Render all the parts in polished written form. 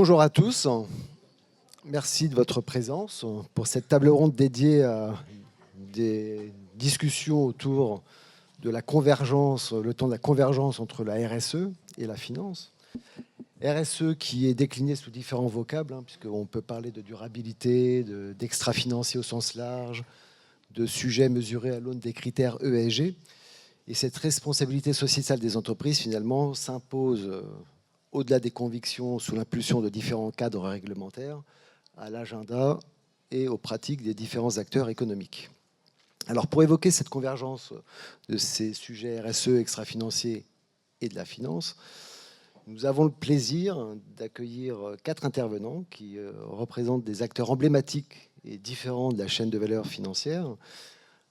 Bonjour à tous, merci de votre présence pour cette table ronde dédiée à des discussions autour de la convergence, le temps de la convergence entre la RSE et la finance. RSE qui est déclinée sous différents vocables, puisqu'on peut parler de durabilité, d'extra-financier au sens large, de sujets mesurés à l'aune des critères ESG. Et cette responsabilité sociétale des entreprises, finalement, s'impose au-delà des convictions, sous l'impulsion de différents cadres réglementaires, à l'agenda et aux pratiques des différents acteurs économiques. Alors, pour évoquer cette convergence de ces sujets RSE, extra-financiers et de la finance, nous avons le plaisir d'accueillir 4 intervenants qui représentent des acteurs emblématiques et différents de la chaîne de valeur financière,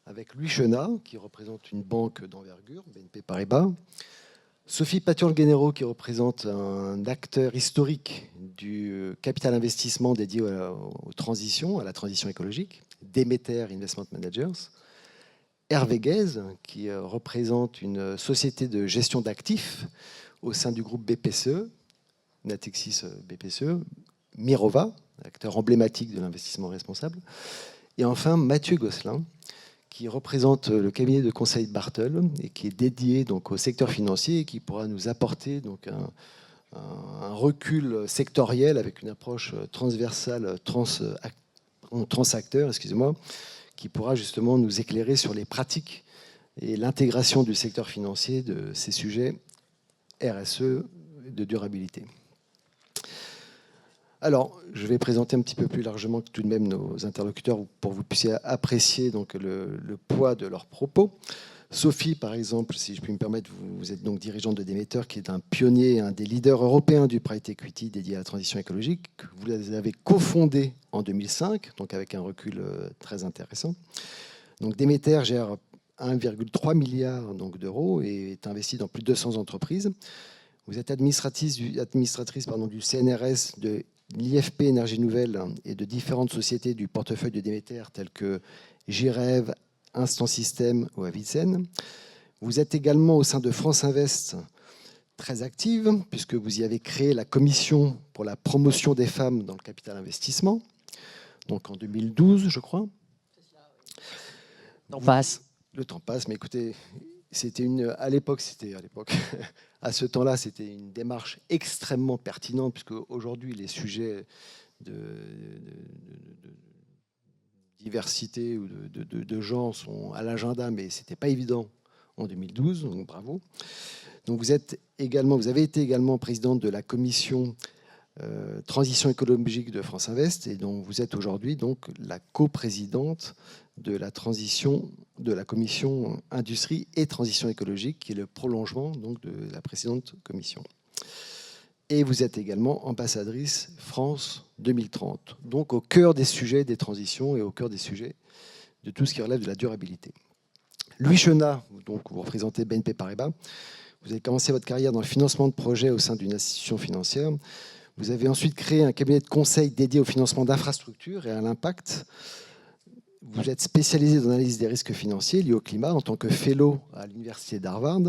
avec Louis Chenat, qui représente une banque d'envergure, BNP Paribas, Sophie Patuan-Guénérot, qui représente un acteur historique du capital investissement dédié aux transitions, à la transition écologique, Demeter Investment Managers, Hervé Guèze, qui représente une société de gestion d'actifs au sein du groupe BPCE, Natixis BPCE, Mirova, acteur emblématique de l'investissement responsable, et enfin Mathieu Gosselin, qui représente le cabinet de conseil de Bartol et qui est dédié donc au secteur financier et qui pourra nous apporter donc un recul sectoriel avec une approche transversale, transacteur, excusez-moi, qui pourra justement nous éclairer sur les pratiques et l'intégration du secteur financier de ces sujets RSE de durabilité. Alors, je vais présenter un petit peu plus largement tout de même nos interlocuteurs pour que vous puissiez apprécier donc le poids de leurs propos. Sophie, par exemple, si je puis me permettre, vous êtes donc dirigeante de Demeter, qui est un pionnier, un des leaders européens du private equity dédié à la transition écologique. Vous avez cofondé en 2005, donc avec un recul très intéressant. Donc Demeter gère 1,3 milliard d'euros et est investi dans plus de 200 entreprises. Vous êtes administratrice du CNRS, de l'IFP Énergie Nouvelle et de différentes sociétés du portefeuille de Demeter, telles que Girev, Instant System ou Avicenne. Vous êtes également au sein de France Invest très active, puisque vous y avez créé la commission pour la promotion des femmes dans le capital investissement, donc en 2012, je crois. Le temps passe. Le temps passe, mais écoutez, à ce temps-là, c'était une démarche extrêmement pertinente, puisque aujourd'hui, les sujets de diversité ou de genre sont à l'agenda, mais ce n'était pas évident en 2012, donc bravo. Donc vous avez été également présidente de la commission transition écologique de France Invest, et donc vous êtes aujourd'hui donc la coprésidente de la commission industrie et transition écologique, qui est le prolongement donc de la précédente commission. Et vous êtes également ambassadrice France 2030, donc au cœur des sujets des transitions et au cœur des sujets de tout ce qui relève de la durabilité. Louis Chenat, donc vous représentez BNP Paribas. Vous avez commencé votre carrière dans le financement de projets au sein d'une institution financière. Vous avez ensuite créé un cabinet de conseil dédié au financement d'infrastructures et à l'impact. Vous êtes spécialisé dans l'analyse des risques financiers liés au climat en tant que fellow à l'université d'Harvard.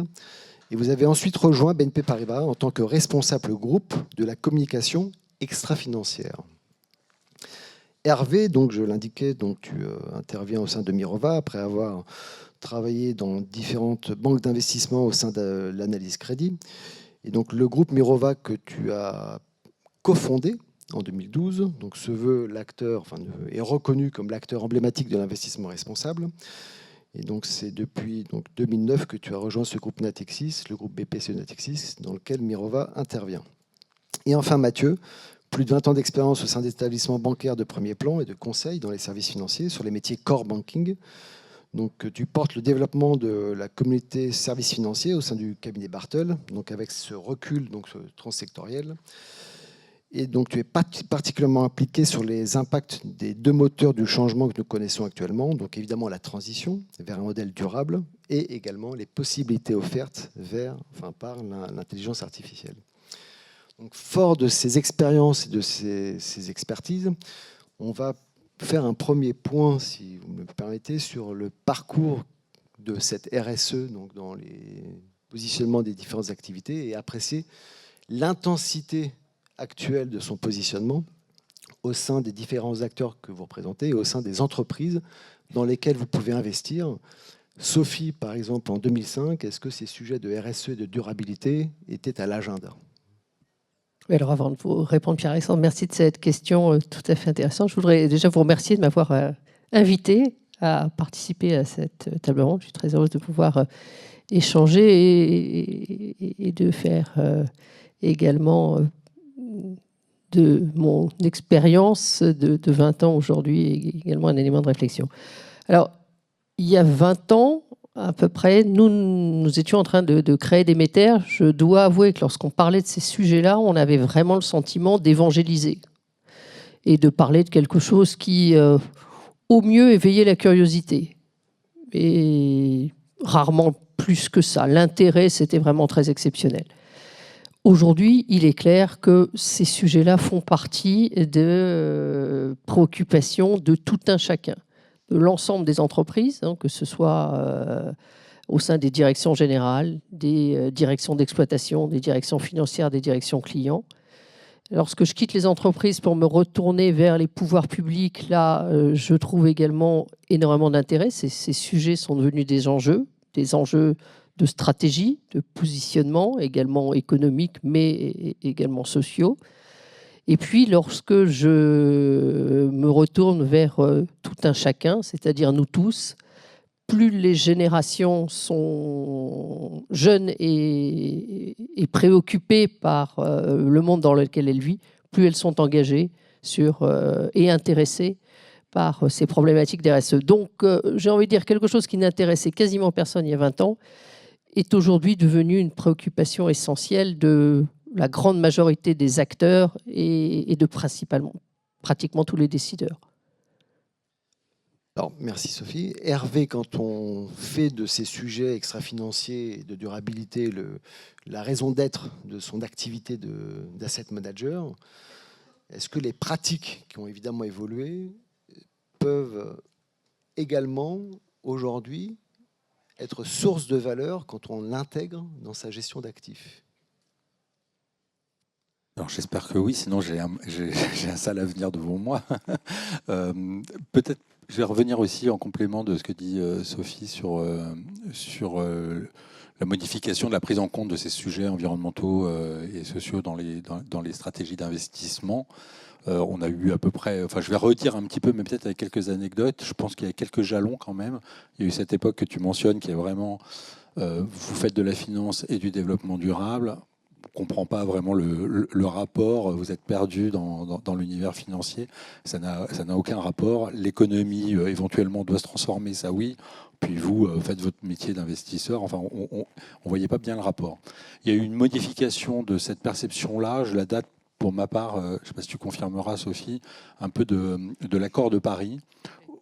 Et vous avez ensuite rejoint BNP Paribas en tant que responsable groupe de la communication extra-financière. Hervé, donc je l'indiquais, donc tu interviens au sein de Mirova après avoir travaillé dans différentes banques d'investissement au sein de l'analyse crédit. Et donc le groupe Mirova que tu as cofondé en 2012, donc se veut est reconnu comme l'acteur emblématique de l'investissement responsable. Et donc c'est depuis 2009 que tu as rejoint ce groupe Natixis, le groupe BPCE Natixis, dans lequel Mirova intervient. Et enfin Mathieu, plus de 20 ans d'expérience au sein d'établissements bancaires de premier plan et de conseil dans les services financiers sur les métiers core banking. Donc tu portes le développement de la communauté services financiers au sein du cabinet Bartol, donc avec ce recul ce transsectoriel. Et donc, tu es particulièrement impliqué sur les impacts des 2 moteurs du changement que nous connaissons actuellement. Donc, évidemment, la transition vers un modèle durable et également les possibilités offertes par l'intelligence artificielle. Donc, fort de ces expériences et de ces expertises, on va faire un premier point, si vous me permettez, sur le parcours de cette RSE, donc dans les positionnements des différentes activités, et apprécier l'intensité actuel de son positionnement au sein des différents acteurs que vous représentez et au sein des entreprises dans lesquelles vous pouvez investir. Sophie, par exemple, en 2005, est-ce que ces sujets de RSE et de durabilité étaient à l'agenda? Alors avant de vous répondre, Pierre-Alexandre, merci de cette question tout à fait intéressante. Je voudrais déjà vous remercier de m'avoir invité à participer à cette table ronde. Je suis très heureuse de pouvoir échanger et de faire également de mon expérience de 20 ans aujourd'hui également un élément de réflexion. Alors, il y a 20 ans, à peu près, nous étions en train de créer des métairies. Je dois avouer que lorsqu'on parlait de ces sujets-là, on avait vraiment le sentiment d'évangéliser et de parler de quelque chose qui, au mieux, éveillait la curiosité. Et rarement plus que ça. L'intérêt, c'était vraiment très exceptionnel. Aujourd'hui, il est clair que ces sujets-là font partie des préoccupations de tout un chacun, de l'ensemble des entreprises, hein, que ce soit au sein des directions générales, des directions d'exploitation, des directions financières, des directions clients. Lorsque je quitte les entreprises pour me retourner vers les pouvoirs publics, là, je trouve également énormément d'intérêt. Ces sujets sont devenus des enjeux de stratégie, de positionnement, également économiques, mais également sociaux. Et puis, lorsque je me retourne vers tout un chacun, c'est-à-dire nous tous, plus les générations sont jeunes et préoccupées par le monde dans lequel elles vivent, plus elles sont engagées et intéressées par ces problématiques d'RSE. Donc, j'ai envie de dire quelque chose qui n'intéressait quasiment personne il y a 20 ans, est aujourd'hui devenu une préoccupation essentielle de la grande majorité des acteurs et de pratiquement tous les décideurs. Alors, merci Sophie. Hervé, quand on fait de ces sujets extra-financiers et de durabilité la raison d'être de son activité d'asset manager, est-ce que les pratiques qui ont évidemment évolué peuvent également aujourd'hui être source de valeur quand on l'intègre dans sa gestion d'actifs? Alors j'espère que oui, sinon j'ai un sale avenir devant moi. Peut-être je vais revenir aussi en complément de ce que dit Sophie sur la modification de la prise en compte de ces sujets environnementaux et sociaux dans les stratégies d'investissement. On a eu à peu près, enfin je vais redire un petit peu, mais peut-être avec quelques anecdotes. Je pense qu'il y a quelques jalons quand même. Il y a eu cette époque que tu mentionnes qui est vraiment, vous faites de la finance et du développement durable. On ne comprend pas vraiment le rapport, vous êtes perdu dans l'univers financier, ça n'a aucun rapport. L'économie éventuellement doit se transformer, ça oui, puis vous faites votre métier d'investisseur, enfin on ne voyait pas bien le rapport. Il y a eu une modification de cette perception-là, je la date pour ma part, je ne sais pas si tu confirmeras Sophie, un peu de l'accord de Paris,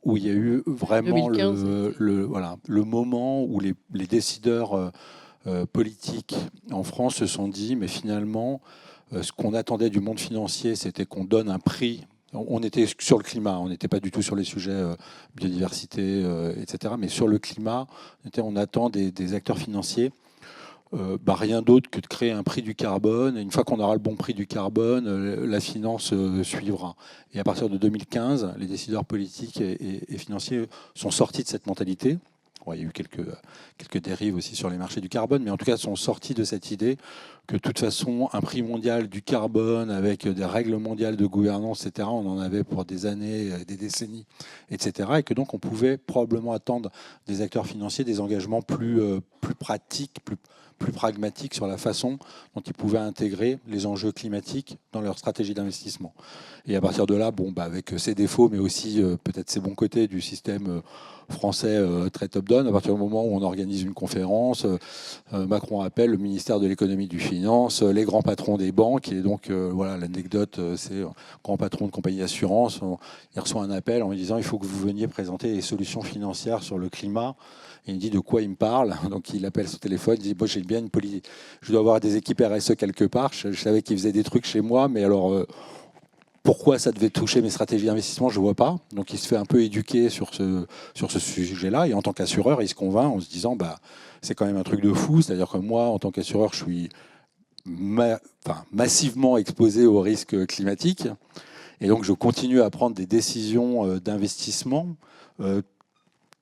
où il y a eu vraiment 2015, le moment où les décideurs politiques en France se sont dit, mais finalement, ce qu'on attendait du monde financier, c'était qu'on donne un prix. On était sur le climat, on n'était pas du tout sur les sujets biodiversité, etc. Mais sur le climat, on attend des acteurs financiers rien d'autre que de créer un prix du carbone. Et une fois qu'on aura le bon prix du carbone, la finance suivra. Et à partir de 2015, les décideurs politiques et financiers sont sortis de cette mentalité. Bon, il y a eu quelques dérives aussi sur les marchés du carbone, mais en tout cas sont sortis de cette idée que de toute façon, un prix mondial du carbone avec des règles mondiales de gouvernance, etc., on en avait pour des années, des décennies, etc., et que donc on pouvait probablement attendre des acteurs financiers des engagements plus pratiques, plus pragmatiques sur la façon dont ils pouvaient intégrer les enjeux climatiques dans leur stratégie d'investissement. Et à partir de là, avec ses défauts, mais aussi peut-être ses bons côtés du système français très top-down, à partir du moment où on organise une conférence, Macron appelle le ministère de l'économie et du finance, les grands patrons des banques, et donc voilà, l'anecdote, c'est grand patron de compagnie d'assurance, il reçoit un appel en lui disant il faut que vous veniez présenter les solutions financières sur le climat. Il me dit de quoi il me parle, donc il appelle son téléphone, il dit bon, j'ai bien une politique, je dois avoir des équipes RSE quelque part, je savais qu'ils faisaient des trucs chez moi, mais alors pourquoi ça devait toucher mes stratégies d'investissement, je ne vois pas. Donc il se fait un peu éduquer sur ce sujet-là, et en tant qu'assureur, il se convainc en se disant c'est quand même un truc de fou, c'est-à-dire que moi, en tant qu'assureur, je suis massivement exposé aux risques climatiques. Et donc, je continue à prendre des décisions d'investissement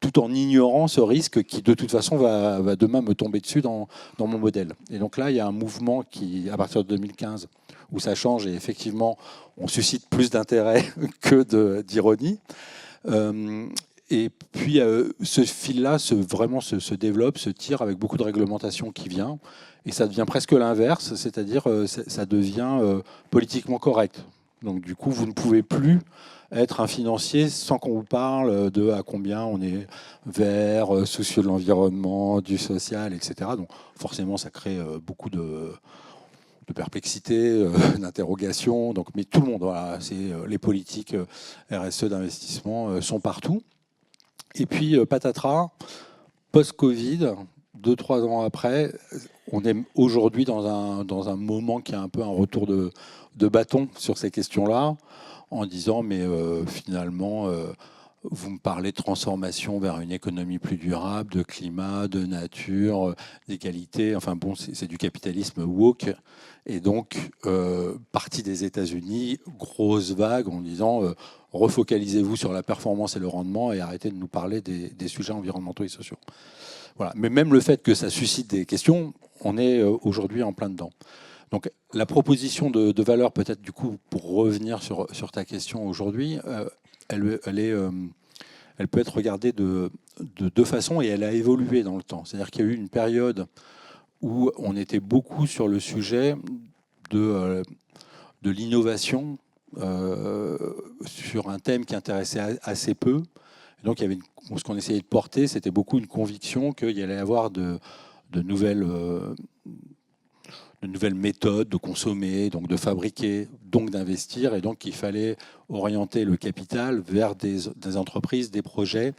tout en ignorant ce risque qui, de toute façon, va demain me tomber dessus dans mon modèle. Et donc là, il y a un mouvement qui, à partir de 2015, où ça change et effectivement, on suscite plus d'intérêt que d'ironie. Et puis, ce fil-là vraiment se développe, se tire avec beaucoup de réglementation qui vient. Et ça devient presque l'inverse, c'est-à-dire ça devient politiquement correct. Donc, du coup, vous ne pouvez plus être un financier sans qu'on vous parle de à combien on est vert, soucieux de l'environnement, du social, etc. Donc, forcément, ça crée beaucoup de perplexité, d'interrogation. Donc, mais tout le monde, voilà, les politiques RSE d'investissement sont partout. Et puis, patatras, post-Covid, 2-3 ans après, on est aujourd'hui dans un moment qui a un peu un retour de bâton sur ces questions-là, en disant, mais finalement, vous me parlez de transformation vers une économie plus durable, de climat, de nature, d'égalité. Enfin bon, c'est du capitalisme woke. Et donc, partie des États-Unis, grosse vague en disant refocalisez-vous sur la performance et le rendement et arrêtez de nous parler des sujets environnementaux et sociaux. Voilà. Mais même le fait que ça suscite des questions, on est aujourd'hui en plein dedans. Donc la proposition de valeur, peut-être du coup, pour revenir sur ta question aujourd'hui, elle peut être regardée de deux façons et elle a évolué dans le temps. C'est-à-dire qu'il y a eu une période où on était beaucoup sur le sujet de l'innovation sur un thème qui intéressait assez peu. Et donc, il y avait ce qu'on essayait de porter, c'était beaucoup une conviction qu'il y allait y avoir de nouvelles méthodes de consommer, donc de fabriquer, donc d'investir, et donc qu'il fallait orienter le capital vers des entreprises, des projets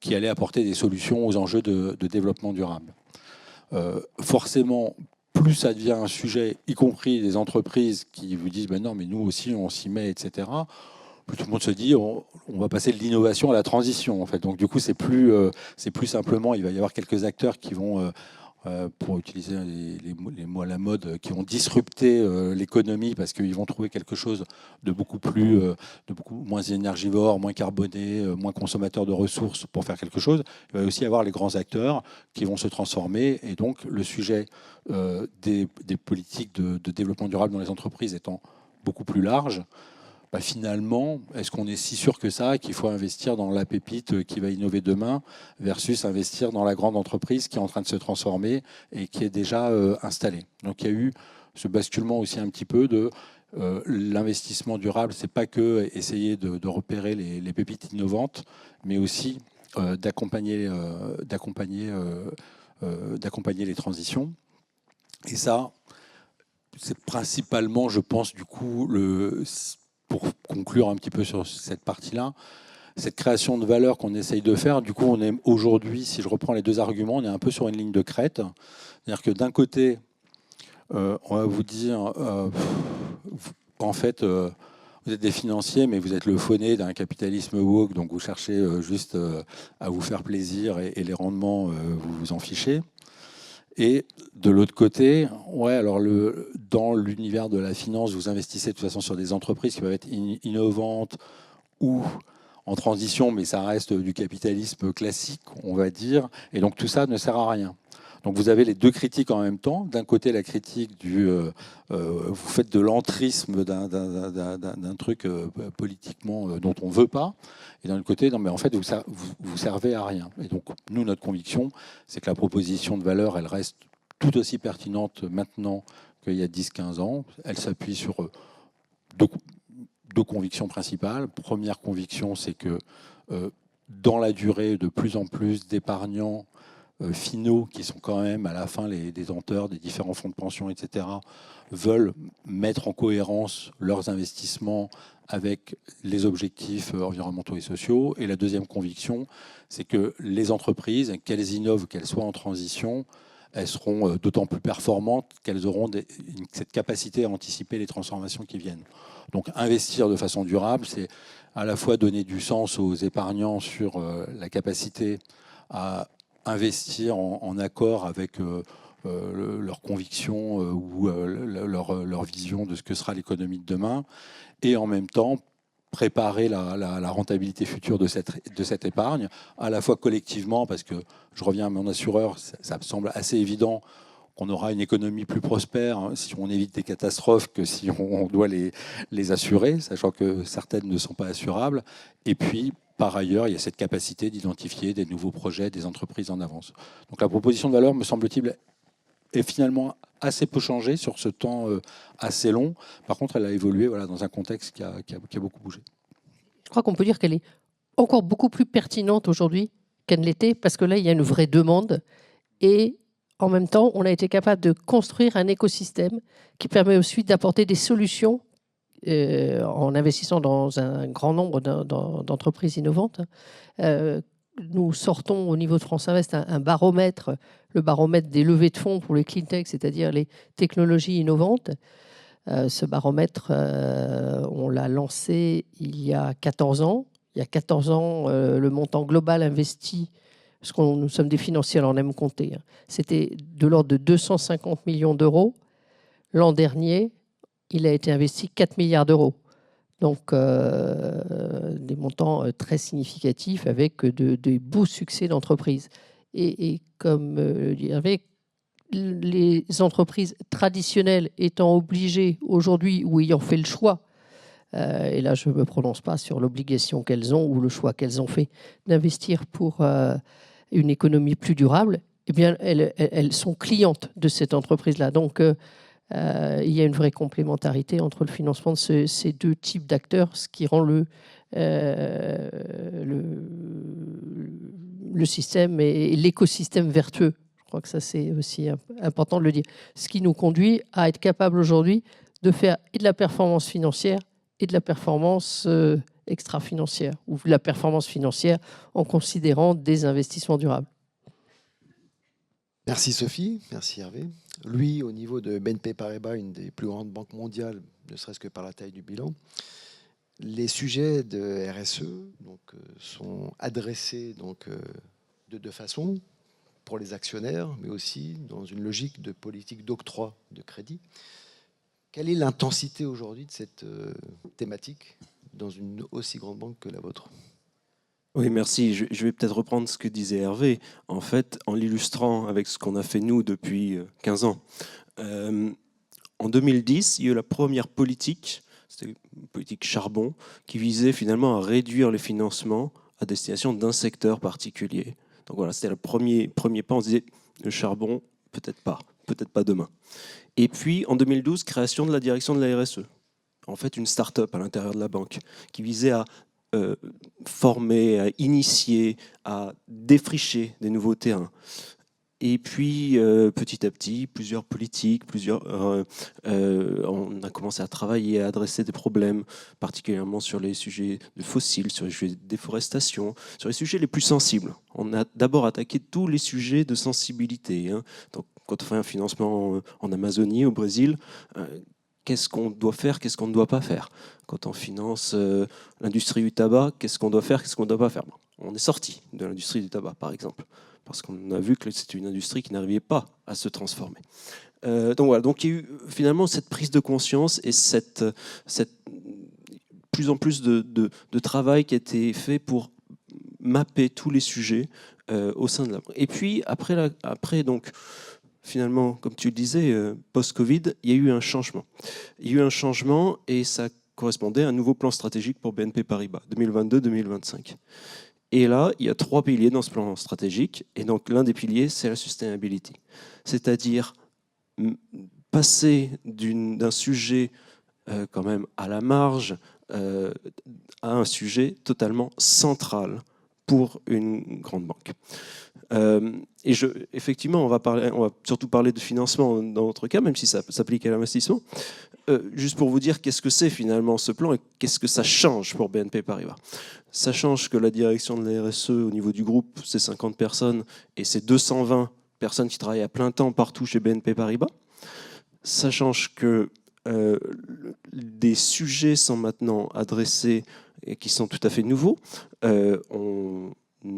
qui allaient apporter des solutions aux enjeux de développement durable. Forcément, plus ça devient un sujet, y compris des entreprises qui vous disent ben non, mais nous aussi on s'y met, etc. Plus tout le monde se dit on va passer de l'innovation à la transition en fait. Donc du coup c'est plus simplement, il va y avoir quelques acteurs qui vont pour utiliser les mots à la mode, qui vont disrupter l'économie parce qu'ils vont trouver quelque chose de beaucoup moins énergivore, moins carboné, moins consommateur de ressources pour faire quelque chose. Il va aussi y avoir les grands acteurs qui vont se transformer et donc le sujet des politiques de développement durable dans les entreprises étant beaucoup plus large. Bah finalement, est-ce qu'on est si sûr que ça qu'il faut investir dans la pépite qui va innover demain versus investir dans la grande entreprise qui est en train de se transformer et qui est déjà installée? Donc il y a eu ce basculement aussi un petit peu de l'investissement durable. C'est pas que essayer de repérer les pépites innovantes, mais aussi d'accompagner les transitions. Et ça, c'est principalement, je pense, du coup, pour conclure un petit peu sur cette partie-là, cette création de valeur qu'on essaye de faire, du coup, on est aujourd'hui, si je reprends les deux arguments, on est un peu sur une ligne de crête. C'est-à-dire que d'un côté, on va vous dire, en fait, vous êtes des financiers, mais vous êtes le fauné d'un capitalisme woke, donc vous cherchez juste à vous faire plaisir et les rendements, vous vous en fichez. Et de l'autre côté, alors dans l'univers de la finance, vous investissez de toute façon sur des entreprises qui peuvent être innovantes ou en transition, mais ça reste du capitalisme classique, on va dire. Et donc tout ça ne sert à rien. Donc vous avez les deux critiques en même temps. D'un côté, la critique vous faites de l'entrisme d'un truc politiquement dont on ne veut pas. Et d'un autre côté, non, mais en fait, vous servez à rien. Et donc, nous, notre conviction, c'est que la proposition de valeur, elle reste tout aussi pertinente maintenant qu'il y a 10-15 ans. Elle s'appuie sur deux convictions principales. Première conviction, c'est que dans la durée, de plus en plus d'épargnants finaux, qui sont quand même à la fin les détenteurs des différents fonds de pension, etc., veulent mettre en cohérence leurs investissements avec les objectifs environnementaux et sociaux. Et la deuxième conviction, c'est que les entreprises, qu'elles innovent, qu'elles soient en transition, elles seront d'autant plus performantes qu'elles auront cette capacité à anticiper les transformations qui viennent. Donc investir de façon durable, c'est à la fois donner du sens aux épargnants sur la capacité à investir en accord avec leurs convictions ou leur vision de ce que sera l'économie de demain, et en même temps préparer la rentabilité future de cette épargne, à la fois collectivement, parce que je reviens à mon assureur, ça me semble assez évident qu'on aura une économie plus prospère si on évite des catastrophes que si on doit les assurer, sachant que certaines ne sont pas assurables. Et puis, par ailleurs, il y a cette capacité d'identifier des nouveaux projets, des entreprises en avance. Donc la proposition de valeur, me semble-t-il, est finalement assez peu changée sur ce temps assez long. Par contre, elle a évolué dans un contexte qui a beaucoup bougé. Je crois qu'on peut dire qu'elle est encore beaucoup plus pertinente aujourd'hui qu'elle ne l'était, parce que là, il y a une vraie demande. Et en même temps, on a été capable de construire un écosystème qui permet ensuite d'apporter des solutions en investissant dans un grand nombre d'entreprises innovantes. Nous sortons au niveau de France Invest un baromètre, le baromètre des levées de fonds pour les clean tech, c'est-à-dire les technologies innovantes. Ce baromètre, on l'a lancé il y a 14 ans. Il y a 14 ans, le montant global investi, parce que nous sommes des financiers, alors on aime compter, c'était de l'ordre de 250 millions d'euros. L'an dernier, il a été investi 4 milliards d'euros. Donc, des montants très significatifs avec des beaux succès d'entreprises. Et comme avec les entreprises traditionnelles étant obligées aujourd'hui ou ayant fait le choix, et là je ne me prononce pas sur l'obligation qu'elles ont ou le choix qu'elles ont fait d'investir pour une économie plus durable, eh bien elles sont clientes de cette entreprise-là. Donc, il y a une vraie complémentarité entre le financement de ces deux types d'acteurs, ce qui rend le système et l'écosystème vertueux. Je crois que ça, c'est aussi important de le dire. Ce qui nous conduit à être capable aujourd'hui de faire et de la performance financière et de la performance extra-financière, ou de la performance financière en considérant des investissements durables. Merci Sophie, merci Hervé. Lui, au niveau de BNP Paribas, une des plus grandes banques mondiales, ne serait-ce que par la taille du bilan, les sujets de RSE sont adressés de deux façons, pour les actionnaires, mais aussi dans une logique de politique d'octroi de crédit. Quelle est l'intensité aujourd'hui de cette thématique dans une aussi grande banque que la vôtre ? Oui, merci. Je vais peut-être reprendre ce que disait Hervé, en fait, en l'illustrant avec ce qu'on a fait nous depuis 15 ans. En 2010, il y a eu la première politique, c'était une politique charbon, qui visait finalement à réduire les financements à destination d'un secteur particulier. Donc voilà, c'était le premier pas. On se disait, le charbon, peut-être pas demain. Et puis, en 2012, création de la direction de la RSE. En fait, une start-up à l'intérieur de la banque qui visait à former, à initier, à défricher des nouveaux terrains. Et puis, petit à petit, plusieurs politiques, on a commencé à travailler, à adresser des problèmes, particulièrement sur les sujets de fossiles, sur les sujets de déforestation, sur les sujets les plus sensibles. On a d'abord attaqué tous les sujets de sensibilité. Donc, quand on fait un financement en Amazonie, au Brésil, qu'est-ce qu'on doit faire, qu'est-ce qu'on ne doit pas faire? Quand on finance l'industrie du tabac, qu'est-ce qu'on doit faire, qu'est-ce qu'on ne doit pas faire? On est sorti de l'industrie du tabac, par exemple, parce qu'on a vu que c'était une industrie qui n'arrivait pas à se transformer. Donc voilà, donc il y a eu finalement cette prise de conscience et cette plus en plus de travail qui a été fait pour mapper tous les sujets au sein de la banque. Et puis après donc, finalement, comme tu le disais, post-Covid, il y a eu un changement. Il y a eu un changement et ça correspondait à un nouveau plan stratégique pour BNP Paribas, 2022-2025. Et là, il y a 3 piliers dans ce plan stratégique. Et donc, l'un des piliers, c'est la sustainability. C'est-à-dire passer d'un sujet quand même à la marge à un sujet totalement central pour une grande banque. Et effectivement, on va surtout parler de financement dans notre cas, même si ça s'applique à l'investissement. Juste pour vous dire qu'est-ce que c'est finalement ce plan et qu'est-ce que ça change pour BNP Paribas. Ça change que la direction de la RSE au niveau du groupe, c'est 50 personnes et c'est 220 personnes qui travaillent à plein temps partout chez BNP Paribas. Ça change que des sujets sont maintenant adressés et qui sont tout à fait nouveaux.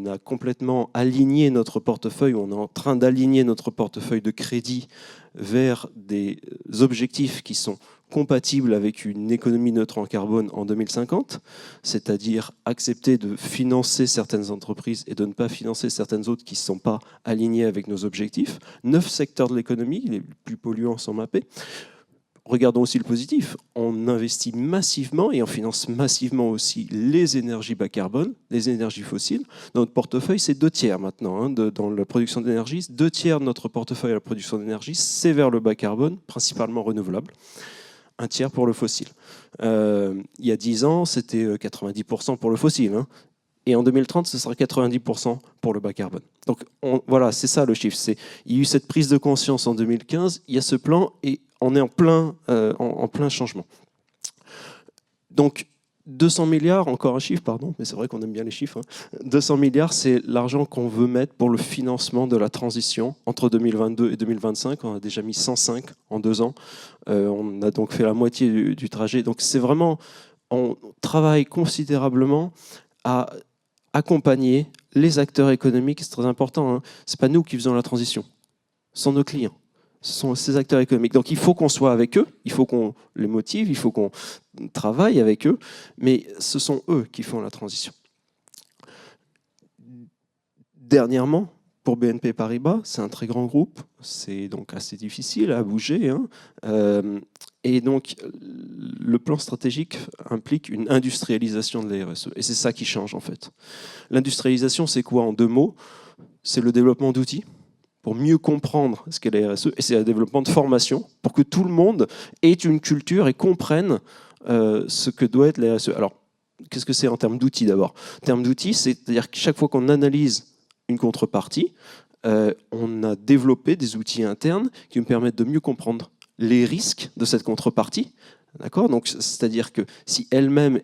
a complètement aligné notre portefeuille, on est en train d'aligner notre portefeuille de crédit vers des objectifs qui sont compatibles avec une économie neutre en carbone en 2050, c'est-à-dire accepter de financer certaines entreprises et de ne pas financer certaines autres qui ne sont pas alignées avec nos objectifs. 9 secteurs de l'économie, les plus polluants sont mappés. Regardons aussi le positif. On investit massivement et on finance massivement aussi les énergies bas carbone, les énergies fossiles. Dans notre portefeuille, c'est 2 tiers maintenant. Dans la production d'énergie, 2 tiers de notre portefeuille à la production d'énergie, c'est vers le bas carbone, principalement renouvelable. 1 tiers pour le fossile. Il y a 10 ans, c'était 90% pour le fossile. Et en 2030, ce sera 90% pour le bas carbone. Donc voilà, c'est ça le chiffre. Il y a eu cette prise de conscience en 2015, il y a ce plan et on est en plein changement. Donc 200 milliards, encore un chiffre, pardon, mais c'est vrai qu'on aime bien les chiffres. 200 milliards, c'est l'argent qu'on veut mettre pour le financement de la transition entre 2022 et 2025. On a déjà mis 105 en 2 ans. On a donc fait la moitié du trajet. Donc c'est vraiment, on travaille considérablement à accompagner les acteurs économiques. C'est très important. Ce n'est pas nous qui faisons la transition, ce sont nos clients. Ce sont ces acteurs économiques. Donc il faut qu'on soit avec eux, il faut qu'on les motive, il faut qu'on travaille avec eux, mais ce sont eux qui font la transition. Dernièrement, pour BNP Paribas, c'est un très grand groupe, c'est donc assez difficile à bouger. Et donc le plan stratégique implique une industrialisation de la RSE. Et c'est ça qui change en fait. L'industrialisation, c'est quoi en 2 mots? C'est le développement d'outils pour mieux comprendre ce qu'est la RSE, et c'est le développement de formation pour que tout le monde ait une culture et comprenne ce que doit être la RSE. Alors, qu'est-ce que c'est en termes d'outils d'abord? En termes d'outils, c'est-à-dire que chaque fois qu'on analyse une contrepartie, on a développé des outils internes qui nous permettent de mieux comprendre les risques de cette contrepartie. D'accord? Donc, c'est-à-dire que si elle-même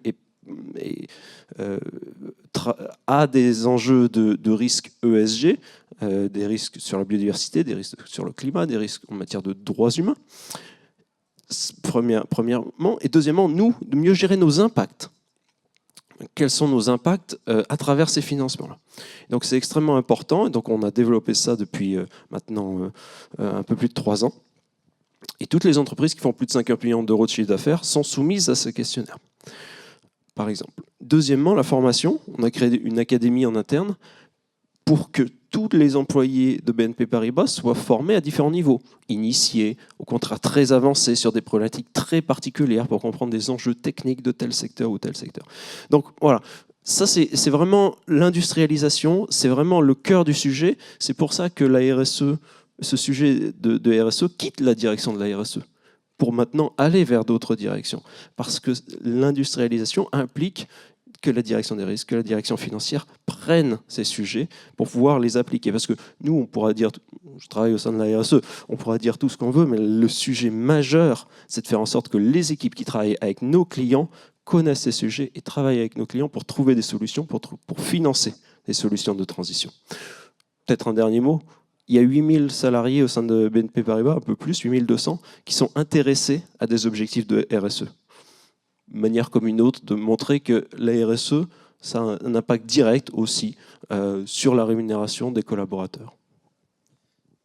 a des enjeux de risques ESG, des risques sur la biodiversité, des risques sur le climat, des risques en matière de droits humains, premièrement. Et deuxièmement, nous, de mieux gérer nos impacts. Quels sont nos impacts à travers ces financements-là? Donc c'est extrêmement important. Et donc on a développé ça depuis maintenant un peu plus de 3 ans. Et toutes les entreprises qui font plus de 5 millions d'euros de chiffre d'affaires sont soumises à ce questionnaire, par exemple. Deuxièmement, la formation. On a créé une académie en interne pour que tous les employés de BNP Paribas soient formés à différents niveaux, initiés, au contraire très avancés sur des problématiques très particulières pour comprendre des enjeux techniques de tel secteur ou tel secteur. Donc voilà, ça c'est vraiment l'industrialisation, c'est vraiment le cœur du sujet. C'est pour ça que la RSE, ce sujet de RSE quitte la direction de la RSE pour maintenant aller vers d'autres directions. Parce que l'industrialisation implique que la direction des risques, que la direction financière prennent ces sujets pour pouvoir les appliquer. Parce que nous, on pourra dire, je travaille au sein de la RSE, on pourra dire tout ce qu'on veut, mais le sujet majeur, c'est de faire en sorte que les équipes qui travaillent avec nos clients connaissent ces sujets et travaillent avec nos clients pour trouver des solutions, pour financer des solutions de transition. Peut-être un dernier mot. Il y a 8000 salariés au sein de BNP Paribas, un peu plus, 8200, qui sont intéressés à des objectifs de RSE. Manière comme une autre de montrer que la RSE, ça a un impact direct aussi sur la rémunération des collaborateurs.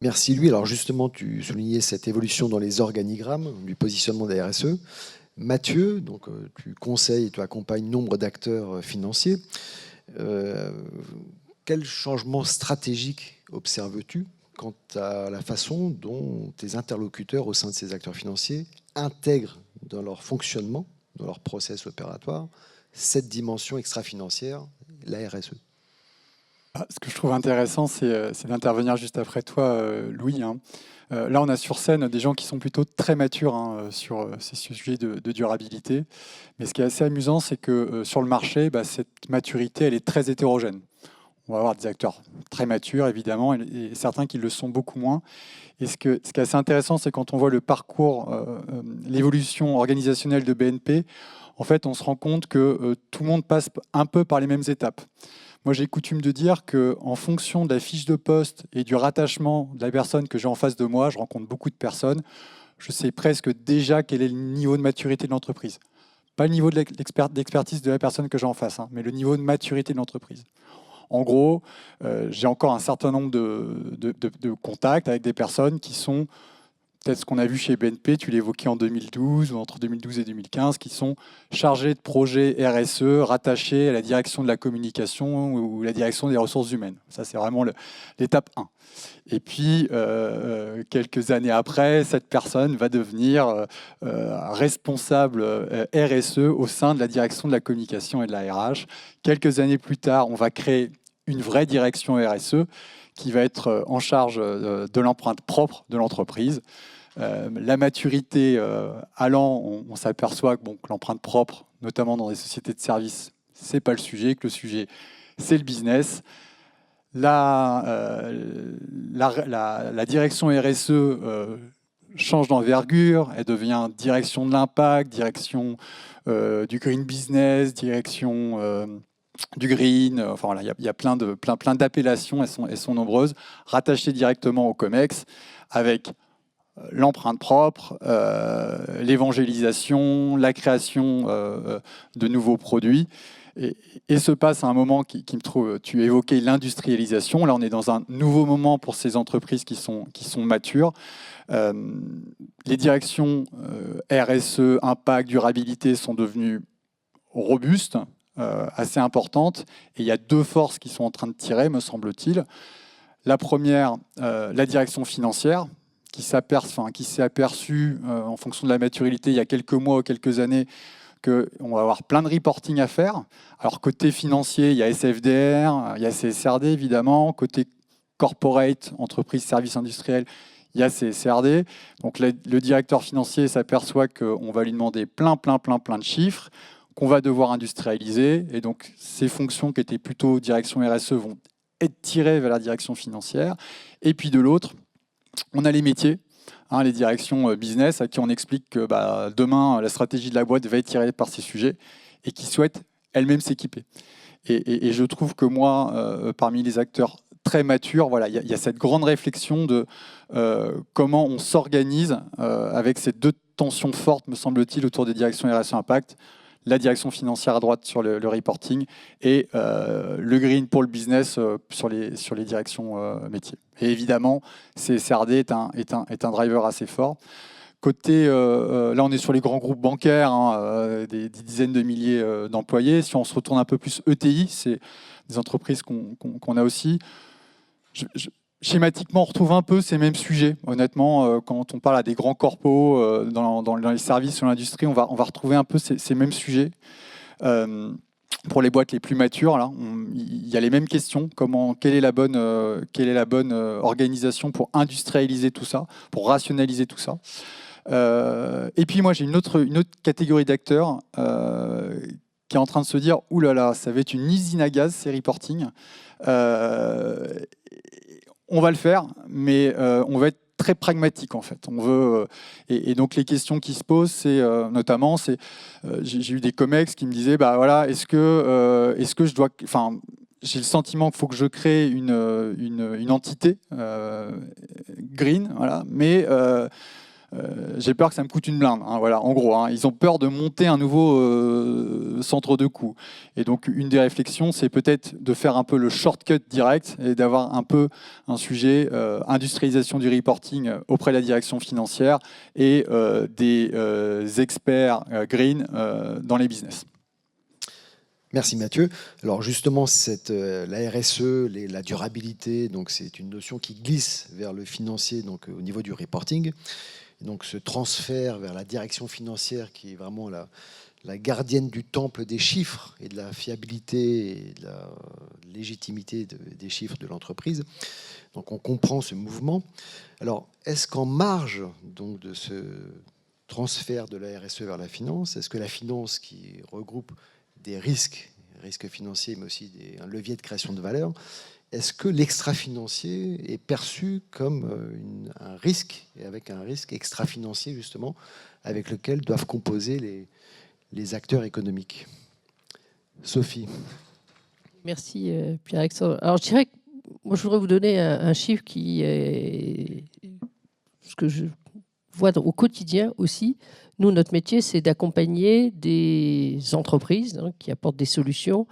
Merci Louis. Alors justement, tu soulignais cette évolution dans les organigrammes du positionnement de la RSE. Mathieu, donc, tu conseilles et tu accompagnes nombre d'acteurs financiers. Quel changement stratégique observes-tu quant à la façon dont tes interlocuteurs au sein de ces acteurs financiers intègrent dans leur fonctionnement, dans leur process opératoire, cette dimension extra-financière, la RSE? Ce que je trouve intéressant, c'est d'intervenir juste après toi, Louis. Là, on a sur scène des gens qui sont plutôt très matures sur ces sujets de durabilité. Mais ce qui est assez amusant, c'est que sur le marché, cette maturité, elle est très hétérogène. On va avoir des acteurs très matures, évidemment, et certains qui le sont beaucoup moins. Et ce qui est assez intéressant, c'est quand on voit le parcours, l'évolution organisationnelle de BNP, en fait, on se rend compte que tout le monde passe un peu par les mêmes étapes. Moi, j'ai coutume de dire qu'en fonction de la fiche de poste et du rattachement de la personne que j'ai en face de moi, je rencontre beaucoup de personnes, je sais presque déjà quel est le niveau de maturité de l'entreprise. Pas le niveau d'expertise de la personne que j'ai en face, mais le niveau de maturité de l'entreprise. En gros, j'ai encore un certain nombre de contacts avec des personnes qui sont, peut-être ce qu'on a vu chez BNP, tu l'évoquais en 2012 ou entre 2012 et 2015, qui sont chargés de projets RSE rattachés à la direction de la communication ou la direction des ressources humaines. Ça, c'est vraiment l'étape 1. Et puis, quelques années après, cette personne va devenir responsable RSE au sein de la direction de la communication et de la RH. Quelques années plus tard, on va créer une vraie direction RSE qui va être en charge de l'empreinte propre de l'entreprise. La maturité allant, on s'aperçoit que l'empreinte propre, notamment dans des sociétés de services, c'est pas le sujet, que le sujet, c'est le business. La direction RSE change d'envergure, elle devient direction de l'impact, direction du green business, direction du green. Enfin voilà, il y a plein d'appellations, elles sont nombreuses, rattachées directement au COMEX, avec l'empreinte propre, l'évangélisation, la création de nouveaux produits. Et se passe à un moment qui me trouve, tu évoquais l'industrialisation. Là, on est dans un nouveau moment pour ces entreprises qui sont matures. Les directions RSE, impact, durabilité sont devenues robustes, assez importantes. Et il y a deux forces qui sont en train de tirer, me semble-t-il. La première, la direction financière, qui s'est aperçue en fonction de la maturité il y a quelques mois ou quelques années qu'on va avoir plein de reporting à faire. Alors côté financier, il y a SFDR, il y a CSRD évidemment. Côté corporate, entreprise, services industriels, il y a CSRD. Donc le directeur financier s'aperçoit qu'on va lui demander plein de chiffres, qu'on va devoir industrialiser. Et donc ces fonctions qui étaient plutôt direction RSE vont être tirées vers la direction financière. Et puis de l'autre, on a les métiers. Les directions business à qui on explique que demain, la stratégie de la boîte va être tirée par ces sujets et qui souhaitent elles-mêmes s'équiper. Et je trouve que moi, parmi les acteurs très matures, voilà, il y a cette grande réflexion de comment on s'organise avec ces deux tensions fortes, me semble-t-il, autour des directions RSE Impact. La direction financière à droite sur le reporting et le green pour le business sur les directions métiers. Et évidemment, CSRD est un driver assez fort. Côté, là, on est sur les grands groupes bancaires, des dizaines de milliers d'employés. Si on se retourne un peu plus ETI, c'est des entreprises qu'on a aussi. Schématiquement, on retrouve un peu ces mêmes sujets. Honnêtement, quand on parle à des grands corpos dans les services ou l'industrie, on va retrouver un peu ces mêmes sujets. Pour les boîtes les plus matures, là, il y a les mêmes questions. Quelle est la bonne organisation pour industrialiser tout ça, pour rationaliser tout ça. Et puis moi, j'ai une autre catégorie d'acteurs qui est en train de se dire « Ouh là là, ça va être une usine à gaz, ces reporting. On va le faire, mais on va être très pragmatique en fait. On veut et donc les questions qui se posent, c'est notamment, j'ai eu des comex qui me disaient voilà, est-ce que je dois, enfin, j'ai le sentiment qu'il faut que je crée une entité green, voilà, mais j'ai peur que ça me coûte une blinde. Voilà, en gros, ils ont peur de monter un nouveau centre de coût. Et donc, une des réflexions, c'est peut-être de faire un peu le shortcut direct et d'avoir un peu un sujet industrialisation du reporting auprès de la direction financière et des experts green dans les business. Merci Mathieu. Alors justement, la RSE, la durabilité, donc c'est une notion qui glisse vers le financier, donc au niveau du reporting. Et donc ce transfert vers la direction financière qui est vraiment la gardienne du temple des chiffres et de la fiabilité et de la légitimité des chiffres de l'entreprise. Donc on comprend ce mouvement. Alors est-ce qu'en marge donc, de ce transfert de la RSE vers la finance, est-ce que la finance qui regroupe des risques financiers, mais aussi un levier de création de valeur, est-ce que l'extra-financier est perçu comme un risque, et avec un risque extra-financier, justement, avec lequel doivent composer les acteurs économiques? Sophie. Merci, Pierre-Alexandre. Alors, je dirais que moi, je voudrais vous donner un chiffre qui est ce que je vois au quotidien aussi. Nous, notre métier, c'est d'accompagner des entreprises qui apportent des solutions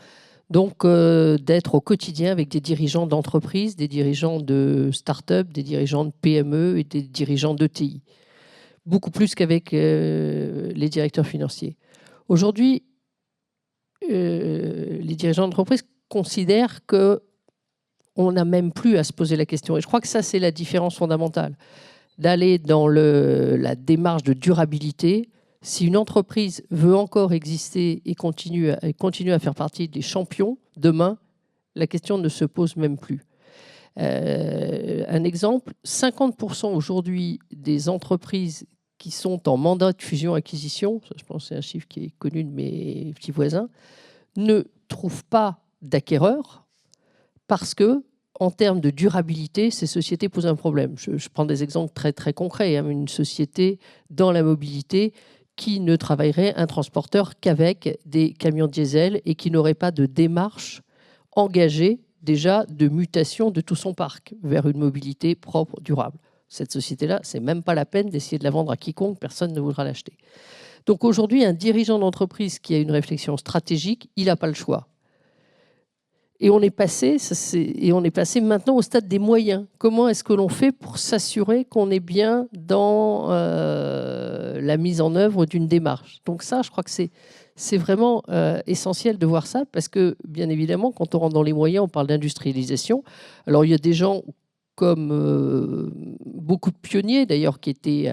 Donc, d'être au quotidien avec des dirigeants d'entreprises, des dirigeants de start-up, des dirigeants de PME et des dirigeants d'ETI. Beaucoup plus qu'avec les directeurs financiers. Aujourd'hui, les dirigeants d'entreprise considèrent qu'on n'a même plus à se poser la question. Et je crois que ça, c'est la différence fondamentale. D'aller dans la démarche de durabilité. Si une entreprise veut encore exister et continue à faire partie des champions, demain, la question ne se pose même plus. Un exemple, 50% aujourd'hui des entreprises qui sont en mandat de fusion-acquisition, je pense que c'est un chiffre qui est connu de mes petits voisins, ne trouvent pas d'acquéreurs parce que, en termes de durabilité, ces sociétés posent un problème. Je prends des exemples très, très concrets. Une société dans la mobilité qui ne travaillerait un transporteur qu'avec des camions diesel et qui n'aurait pas de démarche engagée déjà de mutation de tout son parc vers une mobilité propre, durable. Cette société-là, c'est même pas la peine d'essayer de la vendre à quiconque, personne ne voudra l'acheter. Donc aujourd'hui, un dirigeant d'entreprise qui a une réflexion stratégique, il n'a pas le choix. Et on est passé maintenant au stade des moyens. Comment est-ce que l'on fait pour s'assurer qu'on est bien dans la mise en œuvre d'une démarche? Donc ça, je crois que c'est vraiment essentiel de voir ça, parce que, bien évidemment, quand on rentre dans les moyens, on parle d'industrialisation. Alors, il y a des gens comme beaucoup de pionniers, d'ailleurs, qui étaient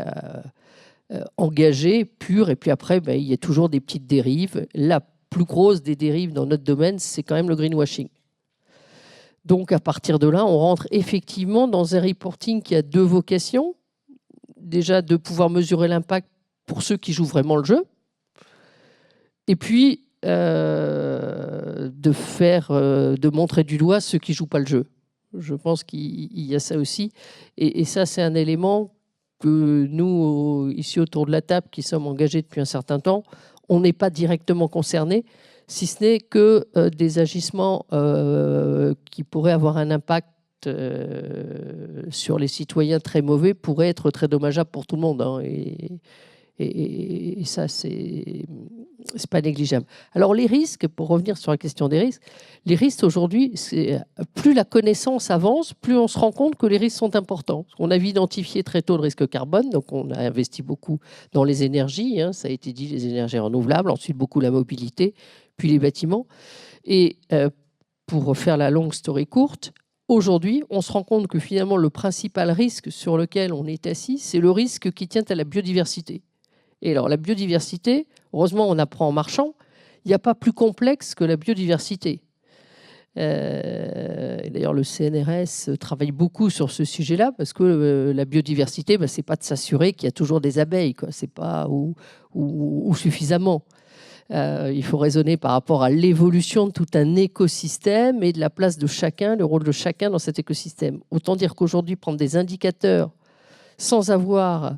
engagés, purs, et puis après, il y a toujours des petites dérives. La plus grosse des dérives dans notre domaine, c'est quand même le greenwashing. Donc, à partir de là, on rentre effectivement dans un reporting qui a deux vocations. Déjà, de pouvoir mesurer l'impact pour ceux qui jouent vraiment le jeu. Et puis, de montrer du doigt ceux qui ne jouent pas le jeu. Je pense qu'il y a ça aussi. Et ça, c'est un élément que nous, ici autour de la table, qui sommes engagés depuis un certain temps, on n'est pas directement concernés, si ce n'est que des agissements qui pourraient avoir un impact sur les citoyens très mauvais pourraient être très dommageables pour tout le monde. Hein, et ça, c'est pas négligeable. Alors les risques, pour revenir sur la question des risques, les risques aujourd'hui, plus la connaissance avance, plus on se rend compte que les risques sont importants. On a identifié très tôt le risque carbone, donc on a investi beaucoup dans les énergies, hein, ça a été dit, les énergies renouvelables, ensuite beaucoup la mobilité, puis les bâtiments. Et pour faire la longue story courte, aujourd'hui, on se rend compte que finalement le principal risque sur lequel on est assis, c'est le risque qui tient à la biodiversité. Et alors, la biodiversité, heureusement, on apprend en marchant, il n'y a pas plus complexe que la biodiversité. D'ailleurs, le CNRS travaille beaucoup sur ce sujet-là, parce que la biodiversité, ce n'est pas de s'assurer qu'il y a toujours des abeilles, quoi. C'est pas ou suffisamment. Il faut raisonner par rapport à l'évolution de tout un écosystème et de la place de chacun, le rôle de chacun dans cet écosystème. Autant dire qu'aujourd'hui, prendre des indicateurs sans avoir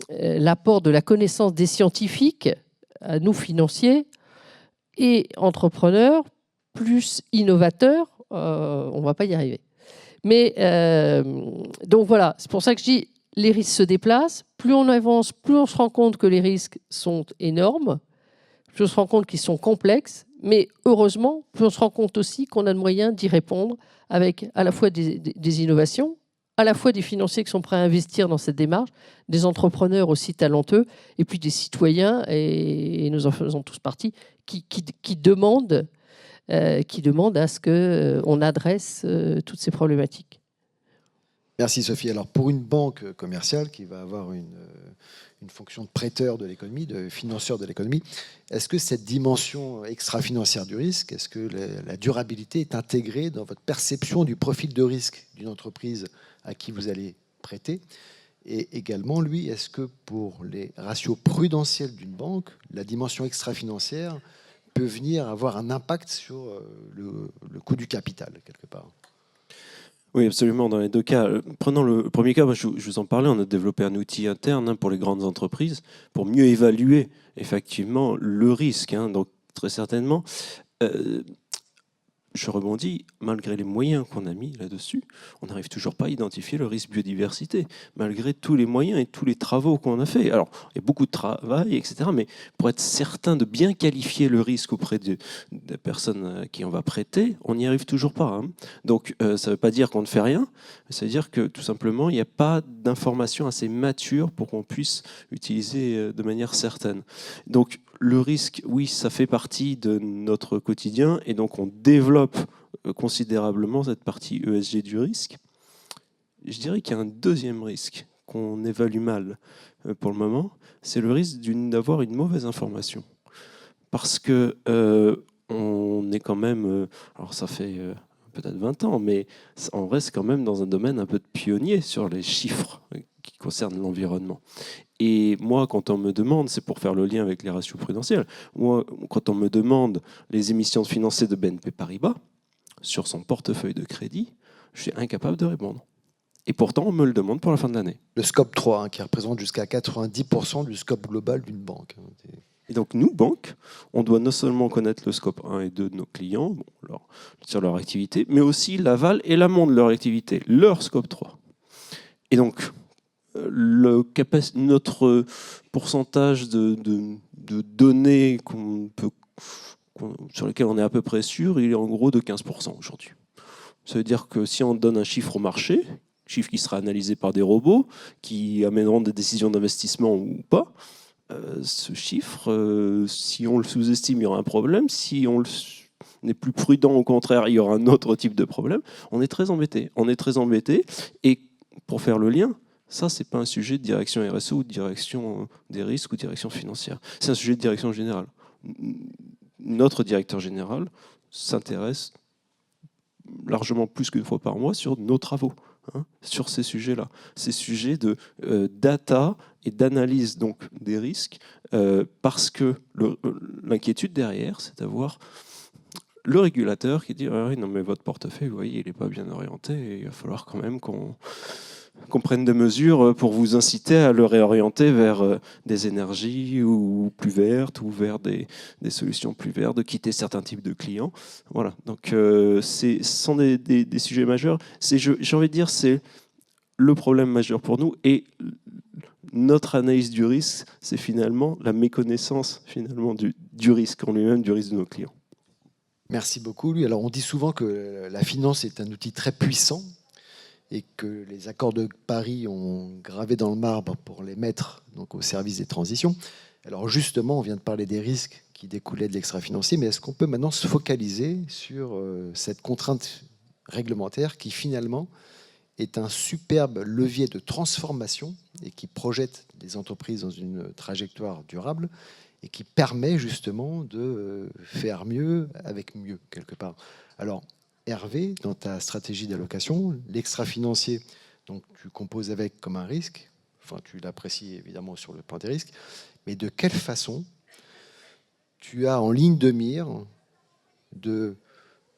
l'apport de la connaissance des scientifiques, à nous financiers et entrepreneurs, plus innovateurs, on ne va pas y arriver. Mais donc voilà, c'est pour ça que je dis, les risques se déplacent. Plus on avance, plus on se rend compte que les risques sont énormes, plus on se rend compte qu'ils sont complexes, mais heureusement, plus on se rend compte aussi qu'on a le moyen d'y répondre avec à la fois des innovations, à la fois des financiers qui sont prêts à investir dans cette démarche, des entrepreneurs aussi talentueux, et puis des citoyens, et nous en faisons tous partie, qui demandent à ce qu'on adresse toutes ces problématiques. Merci Sophie. Alors pour une banque commerciale qui va avoir une fonction de prêteur de l'économie, de financeur de l'économie, est-ce que cette dimension extra-financière du risque, est-ce que la durabilité est intégrée dans votre perception du profil de risque d'une entreprise à qui vous allez prêter? Et également, lui, est-ce que pour les ratios prudentiels d'une banque, la dimension extra-financière peut venir avoir un impact sur le coût du capital, quelque part? Oui, absolument, dans les deux cas. Prenons le premier cas, je vous en parlais, on a développé un outil interne pour les grandes entreprises pour mieux évaluer effectivement le risque. Donc très certainement, je rebondis, malgré les moyens qu'on a mis là-dessus, on n'arrive toujours pas à identifier le risque biodiversité, malgré tous les moyens et tous les travaux qu'on a fait. Alors, il y a beaucoup de travail, etc., mais pour être certain de bien qualifier le risque auprès des personnes à qui on va prêter, on n'y arrive toujours pas. Hein. Donc, ça ne veut pas dire qu'on ne fait rien, ça veut dire que tout simplement, il n'y a pas d'informations assez matures pour qu'on puisse utiliser de manière certaine. Donc, le risque, oui, ça fait partie de notre quotidien et donc on développe considérablement cette partie ESG du risque. Je dirais qu'il y a un deuxième risque qu'on évalue mal pour le moment, c'est le risque d'avoir une mauvaise information. Parce que on est quand même, alors ça fait peut-être 20 ans, mais on reste quand même dans un domaine un peu de pionnier sur les chiffres qui concernent l'environnement. Et moi, quand on me demande, c'est pour faire le lien avec les ratios prudentiels, moi, quand on me demande les émissions financées de BNP Paribas sur son portefeuille de crédit, je suis incapable de répondre. Et pourtant, on me le demande pour la fin de l'année. Le scope 3, qui représente jusqu'à 90% du scope global d'une banque. Et donc, nous, banques, on doit non seulement connaître le scope 1 et 2 de nos clients, sur leur activité, mais aussi l'aval et l'amont de leur activité, leur scope 3. Et donc, notre pourcentage de données sur lesquelles on est à peu près sûr, il est en gros de 15% aujourd'hui. Ça veut dire que si on donne un chiffre au marché, chiffre qui sera analysé par des robots, qui amèneront des décisions d'investissement ou pas, ce chiffre, si on le sous-estime, il y aura un problème. Si on n'est plus prudent, au contraire, il y aura un autre type de problème. On est très embêté. Et pour faire le lien, ça, ce n'est pas un sujet de direction RSE ou de direction des risques ou de direction financière. C'est un sujet de direction générale. Notre directeur général s'intéresse largement plus qu'une fois par mois sur nos travaux, sur ces sujets-là. Ces sujets de data et d'analyse donc, des risques, parce que l'inquiétude derrière, c'est d'avoir le régulateur qui dit ah oui, non mais votre portefeuille, vous voyez, il n'est pas bien orienté, et il va falloir quand même qu'on prenne des mesures pour vous inciter à le réorienter vers des énergies ou plus vertes ou vers des solutions plus vertes, de quitter certains types de clients. Voilà. Donc, ce sont des sujets majeurs. J'ai envie de dire, c'est le problème majeur pour nous. Et notre analyse du risque, c'est finalement la méconnaissance finalement du risque en lui-même, du risque de nos clients. Merci beaucoup, lui. Alors, on dit souvent que la finance est un outil très puissant et que les accords de Paris ont gravé dans le marbre pour les mettre donc, au service des transitions. Alors justement, on vient de parler des risques qui découlaient de l'extra-financier, mais est-ce qu'on peut maintenant se focaliser sur cette contrainte réglementaire qui finalement est un superbe levier de transformation et qui projette les entreprises dans une trajectoire durable et qui permet justement de faire mieux avec mieux, quelque part. Alors, Hervé, dans ta stratégie d'allocation, l'extra-financier, donc tu composes avec comme un risque, enfin tu l'apprécies évidemment sur le plan des risques, mais de quelle façon tu as en ligne de mire de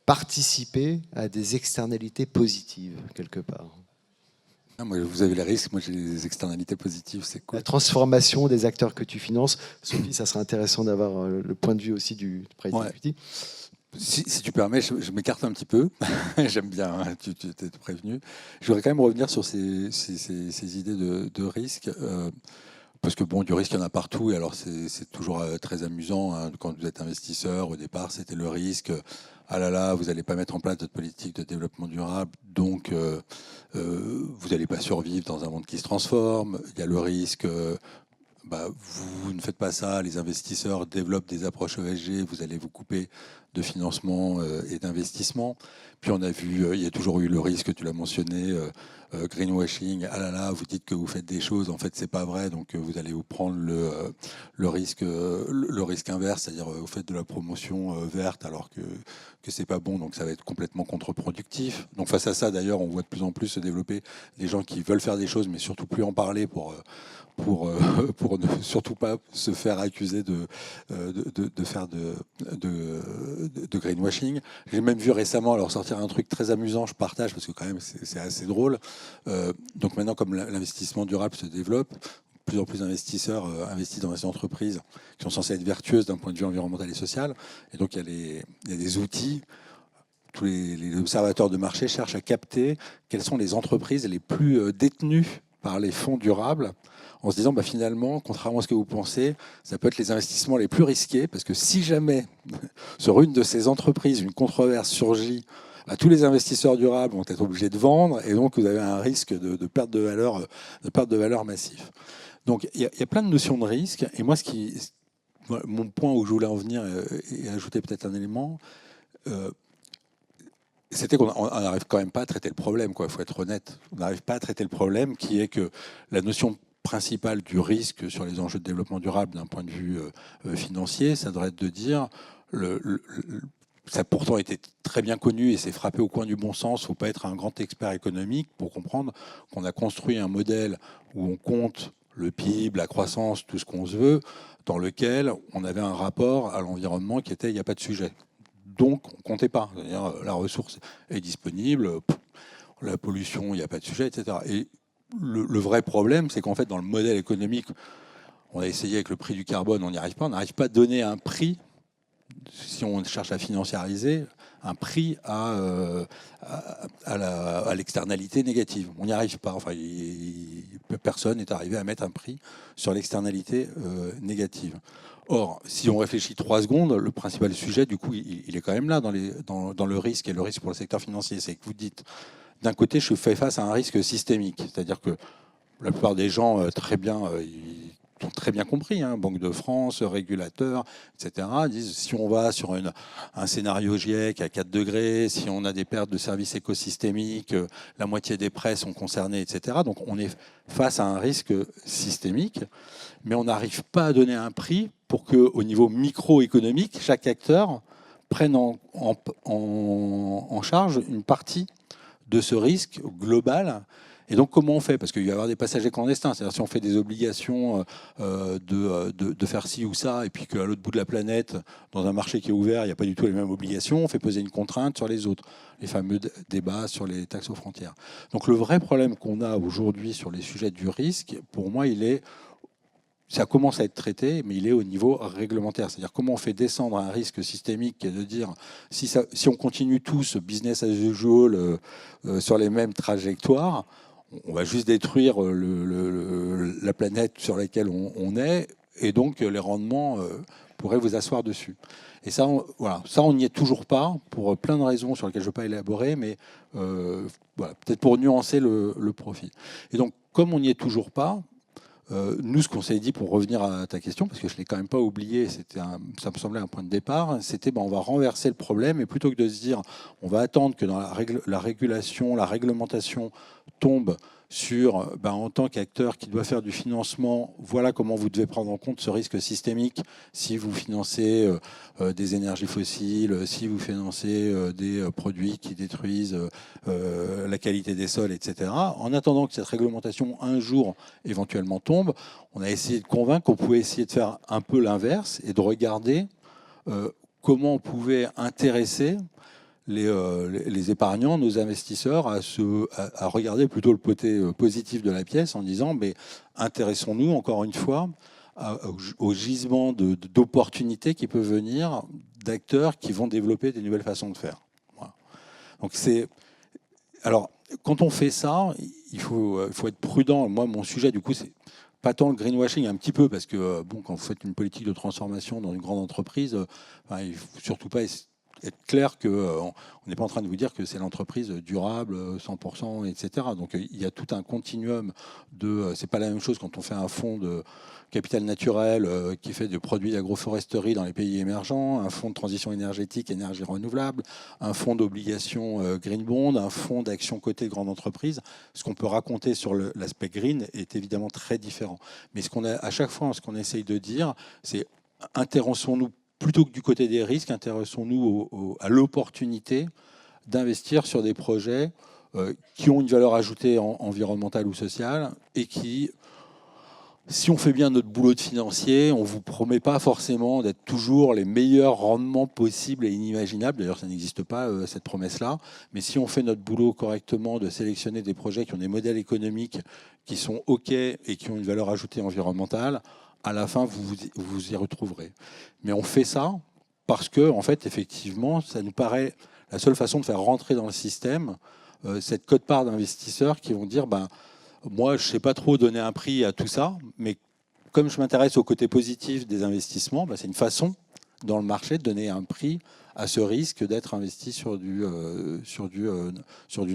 participer à des externalités positives, quelque part? Moi, vous avez les risques, moi j'ai les externalités positives, c'est cool. La transformation des acteurs que tu finances. Sophie, ça serait intéressant d'avoir le point de vue aussi du private equity. Si tu permets, je m'écarte un petit peu. J'aime bien, hein, tu t'es prévenu. Je voudrais quand même revenir sur ces idées de risque. Parce que bon, du risque, il y en a partout. Et alors, c'est toujours très amusant. Hein, quand vous êtes investisseur, au départ, c'était le risque. Ah là là, vous n'allez pas mettre en place votre politique de développement durable. Donc, vous n'allez pas survivre dans un monde qui se transforme. Il y a le risque... vous ne faites pas ça, les investisseurs développent des approches ESG, vous allez vous couper de financement et d'investissement. Puis on a vu, il y a toujours eu le risque, tu l'as mentionné, greenwashing, ah là là, vous dites que vous faites des choses, en fait c'est pas vrai, donc vous allez vous prendre le risque inverse, c'est-à-dire vous faites de la promotion verte alors que c'est pas bon, donc ça va être complètement contre-productif. Donc face à ça, d'ailleurs, on voit de plus en plus se développer des gens qui veulent faire des choses, mais surtout plus en parler pour ne surtout pas se faire accuser de faire de greenwashing. J'ai même vu récemment alors sortir un truc très amusant, je partage parce que quand même c'est assez drôle. Donc maintenant, comme l'investissement durable se développe, de plus en plus d'investisseurs investissent dans des entreprises qui sont censées être vertueuses d'un point de vue environnemental et social. Et donc il y a des outils tous les observateurs de marché cherchent à capter quelles sont les entreprises les plus détenues par les fonds durables, en se disant finalement, contrairement à ce que vous pensez, ça peut être les investissements les plus risqués, parce que si jamais sur une de ces entreprises, une controverse surgit, tous les investisseurs durables vont être obligés de vendre, et donc vous avez un risque de perte de valeur massif. Donc il y a plein de notions de risque, et moi mon point où je voulais en venir et ajouter peut-être un élément, c'était qu'on n'arrive quand même pas à traiter le problème, il faut être honnête. On n'arrive pas à traiter le problème qui est que la notion principale du risque sur les enjeux de développement durable d'un point de vue financier, ça devrait être de dire, ça a pourtant été très bien connu et c'est frappé au coin du bon sens, il ne faut pas être un grand expert économique pour comprendre qu'on a construit un modèle où on compte le PIB, la croissance, tout ce qu'on se veut, dans lequel on avait un rapport à l'environnement qui était « il n'y a pas de sujet ». Donc, on ne comptait pas. C'est-à-dire, la ressource est disponible, la pollution, il n'y a pas de sujet, etc. Et le vrai problème, c'est qu'en fait, dans le modèle économique, on a essayé avec le prix du carbone, on n'y arrive pas. On n'arrive pas à donner un prix, si on cherche à financiariser, un prix à l'externalité négative. On n'y arrive pas. Enfin, personne n'est arrivé à mettre un prix sur l'externalité négative. Or, si on réfléchit 3 secondes, le principal sujet, du coup, il est quand même là dans le risque, et le risque pour le secteur financier. C'est que vous dites, d'un côté, je fais face à un risque systémique. C'est-à-dire que la plupart des gens, ils ont très bien compris, Banque de France, régulateurs, etc., disent, si on va sur un scénario GIEC à 4 degrés, si on a des pertes de services écosystémiques, la moitié des prêts sont concernés, etc. Donc, on est face à un risque systémique, mais on n'arrive pas à donner un prix pour qu'au niveau microéconomique, chaque acteur prenne en charge une partie de ce risque global. Et donc, comment on fait? Parce qu'il va y avoir des passagers clandestins. C'est-à-dire, si on fait des obligations de faire ci ou ça, et puis qu'à l'autre bout de la planète, dans un marché qui est ouvert, il n'y a pas du tout les mêmes obligations, on fait peser une contrainte sur les autres. Les fameux débats sur les taxes aux frontières. Donc, le vrai problème qu'on a aujourd'hui sur les sujets du risque, pour moi, ça commence à être traité, mais il est au niveau réglementaire. C'est-à-dire comment on fait descendre un risque systémique qui est de dire si on continue tous business as usual sur les mêmes trajectoires, on va juste détruire la planète sur laquelle on est, et donc les rendements pourraient vous asseoir dessus. Et ça, on n'y est toujours pas, pour plein de raisons sur lesquelles je ne veux pas élaborer, mais peut-être pour nuancer le profil. Et donc, comme on n'y est toujours pas, nous, ce qu'on s'est dit, pour revenir à ta question, parce que je ne l'ai quand même pas oublié, ça me semblait un point de départ, c'était on va renverser le problème, et plutôt que de se dire on va attendre que dans la régulation, la réglementation tombe sur, en tant qu'acteur qui doit faire du financement, voilà comment vous devez prendre en compte ce risque systémique si vous financez des énergies fossiles, si vous financez des produits qui détruisent la qualité des sols, etc. En attendant que cette réglementation, un jour, éventuellement tombe, on a essayé de convaincre qu'on pouvait essayer de faire un peu l'inverse et de regarder comment on pouvait intéresser les épargnants, nos investisseurs, à regarder plutôt le côté positif de la pièce en disant intéressons-nous encore une fois au gisement d'opportunités qui peuvent venir d'acteurs qui vont développer des nouvelles façons de faire. Voilà. Donc alors, quand on fait ça, il faut être prudent. Moi, mon sujet, du coup, c'est pas tant le greenwashing, un petit peu, parce que quand vous faites une politique de transformation dans une grande entreprise, il ne faut surtout pas être clair qu'on n'est pas en train de vous dire que c'est l'entreprise durable 100%, etc. Donc il y a tout un continuum c'est pas la même chose quand on fait un fonds de capital naturel qui fait des produits d'agroforesterie dans les pays émergents, un fonds de transition énergétique, énergie renouvelable, un fonds d'obligation green bond, un fonds d'action cotée de grande entreprise. Ce qu'on peut raconter sur l'aspect green est évidemment très différent. Mais à chaque fois, ce qu'on essaye de dire, c'est intéressons-nous plutôt que du côté des risques, intéressons-nous à l'opportunité d'investir sur des projets qui ont une valeur ajoutée environnementale ou sociale et qui, si on fait bien notre boulot de financier, on ne vous promet pas forcément d'être toujours les meilleurs rendements possibles et inimaginables. D'ailleurs, ça n'existe pas, cette promesse-là. Mais si on fait notre boulot correctement, de sélectionner des projets qui ont des modèles économiques qui sont OK et qui ont une valeur ajoutée environnementale, à la fin, vous y retrouverez. Mais on fait ça parce que, en fait, effectivement, ça nous paraît la seule façon de faire rentrer dans le système cette quote-part d'investisseurs qui vont dire moi, je ne sais pas trop donner un prix à tout ça, mais comme je m'intéresse au côté positif des investissements, c'est une façon dans le marché de donner un prix à ce risque d'être investi sur du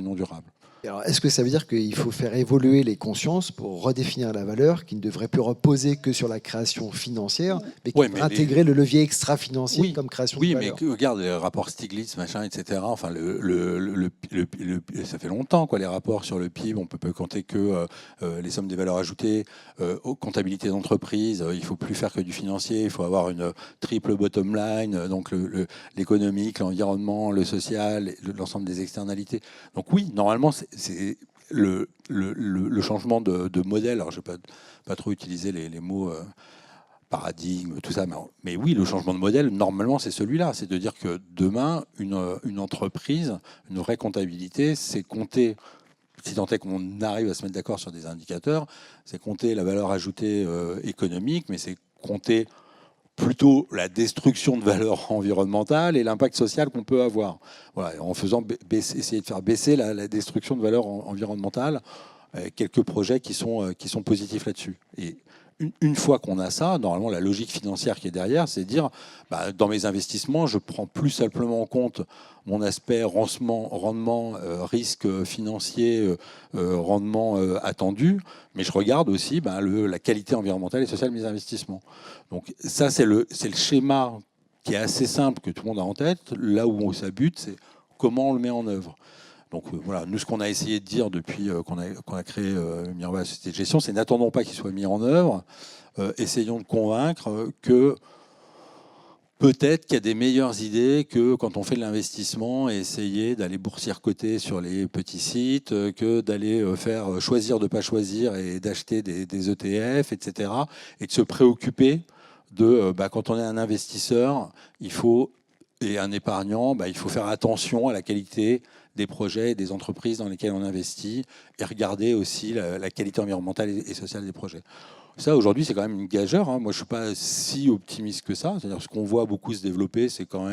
non durable. Alors, est-ce que ça veut dire qu'il faut faire évoluer les consciences pour redéfinir la valeur qui ne devrait plus reposer que sur la création financière, mais qui devrait intégrer le levier extra-financier comme création de valeur? Oui, mais regarde les rapports Stiglitz, machin, etc. Enfin, ça fait longtemps, quoi, les rapports sur le PIB. On peut compter que les sommes des valeurs ajoutées, comptabilité d'entreprise. Il ne faut plus faire que du financier. Il faut avoir une triple bottom line, donc l'économique, l'environnement, le social, l'ensemble des externalités. Donc oui, normalement, c'est le changement de modèle. Alors, je ne vais pas trop utiliser les mots paradigme, tout ça. Mais oui, le changement de modèle, normalement, c'est celui-là. C'est de dire que demain, une entreprise, une vraie comptabilité, c'est compter, si tant est qu'on arrive à se mettre d'accord sur des indicateurs, c'est compter la valeur ajoutée économique, mais c'est compter plutôt la destruction de valeur environnementale et l'impact social qu'on peut avoir. Voilà, en faisant essayer de faire baisser la destruction de valeur environnementale, quelques projets qui sont positifs là-dessus. Et une fois qu'on a ça, normalement, la logique financière qui est derrière, c'est de dire, dans mes investissements, je prends plus simplement en compte mon aspect rendement, risque financier, rendement attendu, mais je regarde aussi la qualité environnementale et sociale de mes investissements. Donc ça, c'est le schéma qui est assez simple, que tout le monde a en tête. Là où ça bute, c'est comment on le met en œuvre. Donc voilà, nous, ce qu'on a essayé de dire depuis qu'on a créé Miroir, la société de gestion, c'est n'attendons pas qu'il soit mis en œuvre, essayons de convaincre que peut-être qu'il y a des meilleures idées que quand on fait de l'investissement et essayer d'aller boursier-coter sur les petits sites, que d'aller faire choisir de ne pas choisir et d'acheter des ETF, etc. Et de se préoccuper de, quand on est un investisseur, et un épargnant, il faut faire attention à la qualité des projets et des entreprises dans lesquelles on investit et regarder aussi la qualité environnementale et sociale des projets. Ça, aujourd'hui, c'est quand même une gageure. Moi, je ne suis pas si optimiste que ça. C'est-à-dire ce qu'on voit beaucoup se développer, c'est quand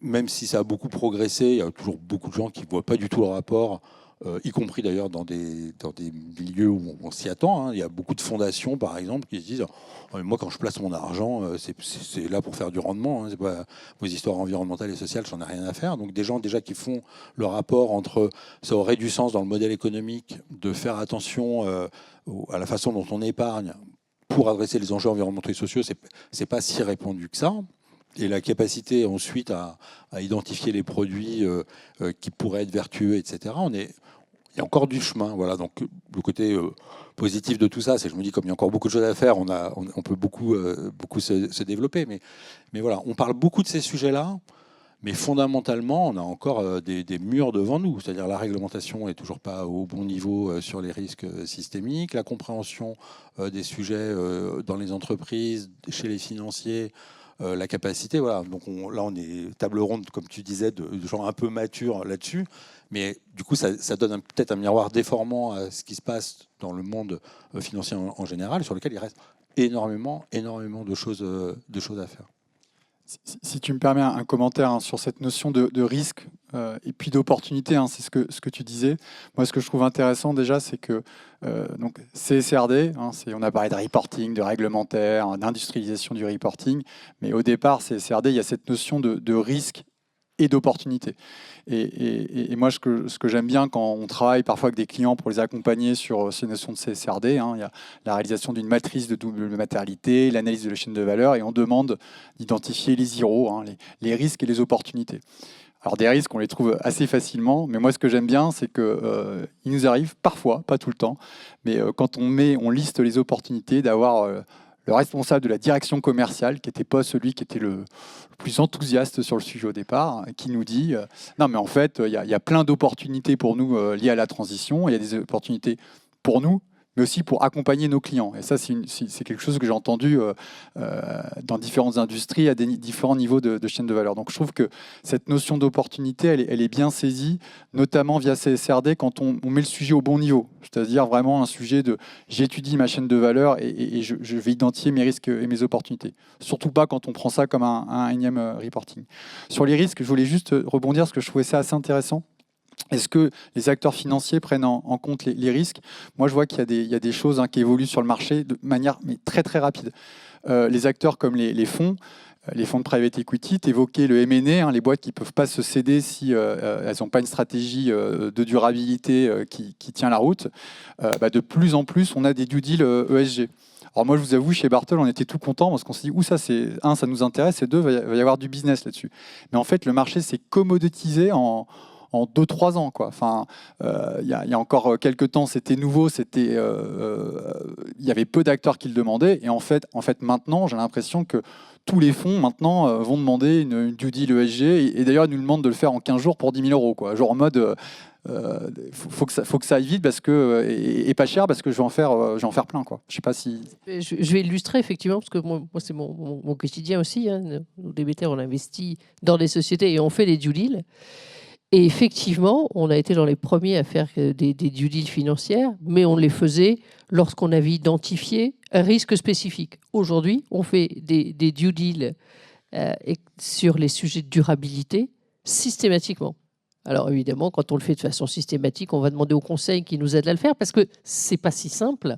même si ça a beaucoup progressé, il y a toujours beaucoup de gens qui ne voient pas du tout le rapport, y compris d'ailleurs dans des milieux où on s'y attend. Il y a beaucoup de fondations, par exemple, qui se disent moi, quand je place mon argent, c'est là pour faire du rendement. C'est pas vos histoires environnementales et sociales, j'en ai rien à faire. Donc des gens déjà qui font le rapport entre ça aurait du sens dans le modèle économique de faire attention à la façon dont on épargne pour adresser les enjeux environnementaux et sociaux, c'est pas si répandu que ça. Et la capacité ensuite à identifier les produits qui pourraient être vertueux, etc. Il y a encore du chemin. Voilà. Donc le côté positif de tout ça, c'est que je me dis comme il y a encore beaucoup de choses à faire, on peut beaucoup se développer. Mais voilà, on parle beaucoup de ces sujets-là, mais fondamentalement, on a encore des murs devant nous. C'est-à-dire la réglementation n'est toujours pas au bon niveau sur les risques systémiques, la compréhension des sujets dans les entreprises, chez les financiers, la capacité, voilà. Donc là, on est table ronde, comme tu disais, de gens un peu matures là-dessus. Mais du coup, ça donne peut-être un miroir déformant à ce qui se passe dans le monde financier en général, sur lequel il reste énormément de choses à faire. Si tu me permets un commentaire sur cette notion de risque et puis d'opportunité, c'est ce que tu disais. Moi, ce que je trouve intéressant déjà, c'est que donc CSRD, on a parlé de reporting, de réglementaire, d'industrialisation du reporting, mais au départ, CSRD, il y a cette notion de risque et d'opportunité. Et moi, ce que j'aime bien quand on travaille parfois avec des clients pour les accompagner sur ces notions de CSRD, il y a la réalisation d'une matrice de double matérialité, l'analyse de la chaîne de valeur, et on demande d'identifier les zéros, les risques et les opportunités. Alors des risques, on les trouve assez facilement, mais moi ce que j'aime bien, c'est qu'il nous arrive parfois, pas tout le temps, mais quand on liste les opportunités, d'avoir le responsable de la direction commerciale, qui n'était pas celui qui était le plus enthousiaste sur le sujet au départ, qui nous dit non mais en fait il y a plein d'opportunités pour nous liées à la transition, il y a des opportunités pour nous, mais aussi pour accompagner nos clients. Et ça, c'est quelque chose que j'ai entendu dans différentes industries, à différents niveaux de chaîne de valeur. Donc je trouve que cette notion d'opportunité, elle est bien saisie, notamment via CSRD, quand on met le sujet au bon niveau. C'est-à-dire vraiment un sujet de j'étudie ma chaîne de valeur et je vais identifier mes risques et mes opportunités. Surtout pas quand on prend ça comme un énième reporting. Sur les risques, je voulais juste rebondir parce que je trouvais ça assez intéressant. Est-ce que les acteurs financiers prennent en compte les risques? Moi, je vois qu'il y a des choses qui évoluent sur le marché de manière très très rapide. Les acteurs comme les fonds de private equity, évoquaient le M&A, les boîtes qui ne peuvent pas se céder si elles n'ont pas une stratégie de durabilité qui tient la route. De plus en plus, on a des due deals ESG. Alors moi, je vous avoue, chez Bartol, on était tout contents parce qu'on s'est dit, ça nous intéresse, et deux, il va y avoir du business là-dessus. Mais en fait, le marché s'est commoditisé en 2-3 ans, quoi. Enfin, y a encore quelques temps, c'était nouveau, il y avait peu d'acteurs qui le demandaient, et en fait maintenant, j'ai l'impression que tous les fonds maintenant vont demander une due deal ESG, et d'ailleurs ils nous demandent de le faire en 15 jours pour 10 000 €, quoi. Genre en mode, faut que ça aille vite parce que, et pas cher parce que je vais en faire plein, quoi. Je sais pas si... Je vais illustrer effectivement, parce que moi c'est mon quotidien aussi. Nous, DBTR, on investit dans des sociétés et on fait des due deals. Et effectivement, on a été dans les premiers à faire des due deals financières, mais on les faisait lorsqu'on avait identifié un risque spécifique. Aujourd'hui, on fait des due deals sur les sujets de durabilité systématiquement. Alors évidemment, quand on le fait de façon systématique, on va demander au conseil qui nous aide à le faire, parce que c'est pas si simple.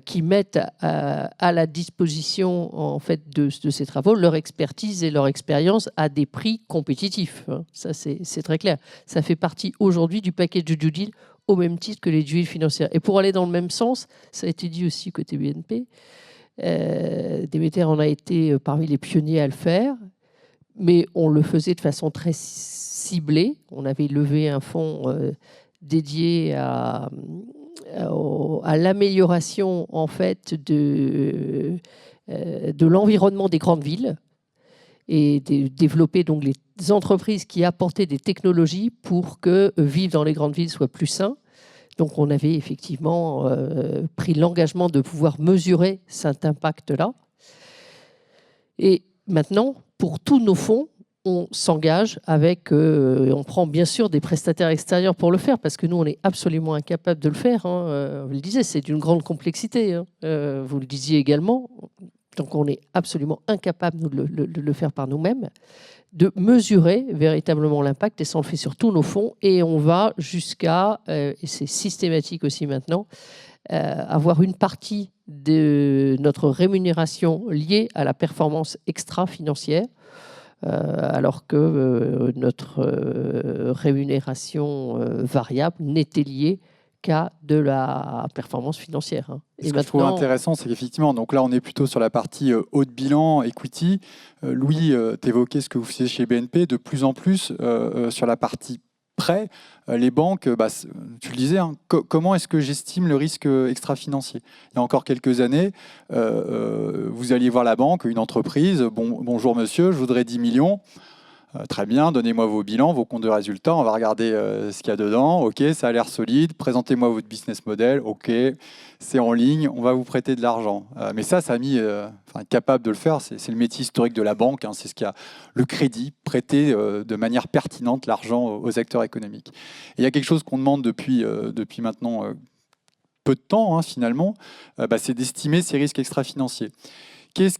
Qui mettent à la disposition en fait de ces travaux leur expertise et leur expérience à des prix compétitifs. Ça, c'est très clair. Ça fait partie aujourd'hui du package du due deal au même titre que les due deals financières. Et pour aller dans le même sens, ça a été dit aussi côté BNP, DBTR en a été parmi les pionniers à le faire, mais on le faisait de façon très ciblée. On avait levé un fonds dédié à l'amélioration en fait de l'environnement des grandes villes et de développer donc les entreprises qui apportaient des technologies pour que vivre dans les grandes villes soit plus sain. Donc on avait effectivement pris l'engagement de pouvoir mesurer cet impact-là. Et maintenant, pour tous nos fonds, on s'engage avec, on prend bien sûr des prestataires extérieurs pour le faire, parce que nous, on est absolument incapable de le faire. Vous le disiez, c'est d'une grande complexité. Vous le disiez également. Donc, on est absolument incapable de le faire par nous-mêmes, de mesurer véritablement l'impact, et ça, on le fait sur tous nos fonds. Et on va jusqu'à, et c'est systématique aussi maintenant, avoir une partie de notre rémunération liée à la performance extra-financière, alors que notre rémunération variable n'était liée qu'à de la performance financière. Ce que je trouve intéressant, c'est qu'effectivement, donc là, on est plutôt sur la partie haut de bilan, equity. Louis, tu évoquais ce que vous faisiez chez BNP, de plus en plus sur la partie prêt, les banques, tu le disais, comment est-ce que j'estime le risque extra-financier? Il y a encore quelques années, vous alliez voir la banque, une entreprise, bonjour monsieur, je voudrais 10 millions. Très bien, donnez-moi vos bilans, vos comptes de résultats, on va regarder ce qu'il y a dedans. Ok, ça a l'air solide, présentez-moi votre business model. Ok, c'est en ligne, on va vous prêter de l'argent. Mais ça a mis, capable de le faire, c'est le métier historique de la banque, c'est ce qui a le crédit, prêter de manière pertinente l'argent aux acteurs économiques. Et il y a quelque chose qu'on demande depuis maintenant peu de temps, finalement, c'est d'estimer ces risques extra-financiers. Qu'est-ce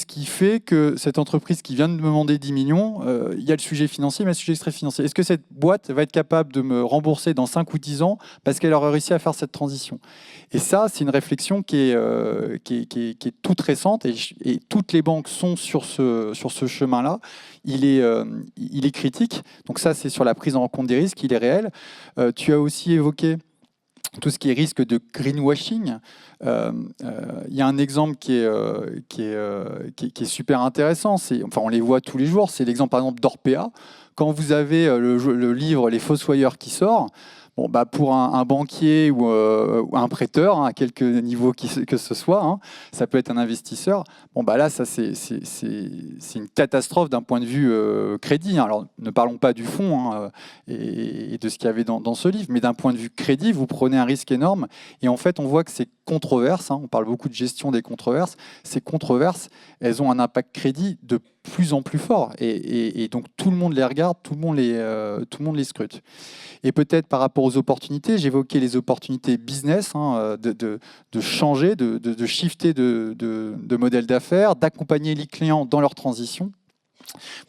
qui fait que cette entreprise qui vient de me demander 10 millions, il y a le sujet financier, mais le sujet extra-financier. Est-ce que cette boîte va être capable de me rembourser dans 5 ou 10 ans parce qu'elle aura réussi à faire cette transition? Et ça, c'est une réflexion qui est toute récente, et toutes les banques sont sur ce chemin-là. Il est critique. Donc ça, c'est sur la prise en compte des risques, il est réel. Tu as aussi évoqué tout ce qui est risque de greenwashing. Il y a un exemple qui est super intéressant. On les voit tous les jours. C'est l'exemple, par exemple, d'Orpea. Quand vous avez le livre Les Fossoyeurs qui sort, Bon, bah, pour un banquier ou un prêteur, hein, à quelque niveau que ce soit, hein, ça peut être un investisseur. Bon, bah là, ça c'est une catastrophe d'un point de vue crédit. Hein. Alors, ne parlons pas du fonds hein, et de ce qu'il y avait dans ce livre, mais d'un point de vue crédit, vous prenez un risque énorme. Et en fait, on voit que ces controverses, hein, on parle beaucoup de gestion des controverses, ces controverses, elles ont un impact crédit de plus en plus fort. Et donc, tout le monde les regarde, tout le monde les scrute. Et peut-être par rapport aux opportunités, j'évoquais les opportunités business, hein, de changer, de shifter de modèle d'affaires, d'accompagner les clients dans leur transition.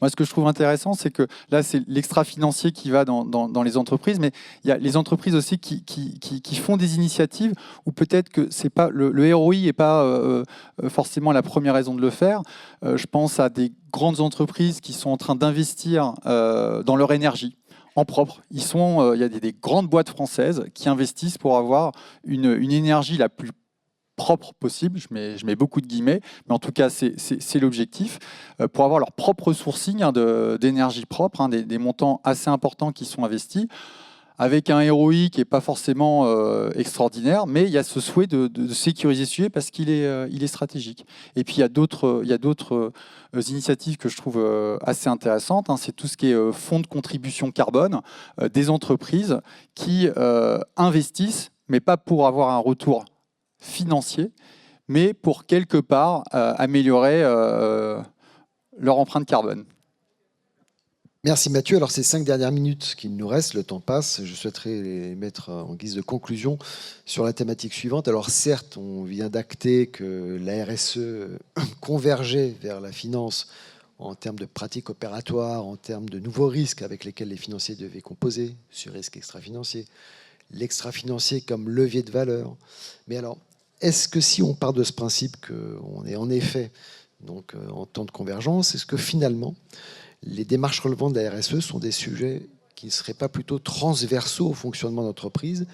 Moi, ce que je trouve intéressant, c'est que là, c'est l'extra-financier qui va dans les entreprises, mais il y a les entreprises aussi qui font des initiatives où peut-être que c'est pas, le ROI n'est pas forcément la première raison de le faire. Je pense à des grandes entreprises qui sont en train d'investir dans leur énergie en propre. Il y a des grandes boîtes françaises qui investissent pour avoir une énergie la plus propre possible, je mets beaucoup de guillemets, mais en tout cas c'est l'objectif, pour avoir leur propre sourcing hein, d'énergie propre, hein, des montants assez importants qui sont investis, avec un ROI qui n'est pas forcément extraordinaire, mais il y a ce souhait de sécuriser ce sujet parce qu'il est stratégique. Et puis il y a d'autres initiatives que je trouve assez intéressantes, hein, c'est tout ce qui est fonds de contribution carbone, des entreprises qui investissent, mais pas pour avoir un retour financier, mais pour quelque part améliorer leur empreinte carbone. Merci Mathieu. Alors ces 5 dernières minutes qu'il nous reste, le temps passe, je souhaiterais les mettre en guise de conclusion sur la thématique suivante. Alors certes, on vient d'acter que la RSE convergeait vers la finance en termes de pratiques opératoires, en termes de nouveaux risques avec lesquels les financiers devaient composer, sur risque extra-financier, l'extra-financier comme levier de valeur. Mais alors, est-ce que si on part de ce principe qu'on est en effet donc, en temps de convergence, est-ce que finalement, les démarches relevant de la RSE sont des sujets qui ne seraient pas plutôt transversaux au fonctionnement d'entreprise?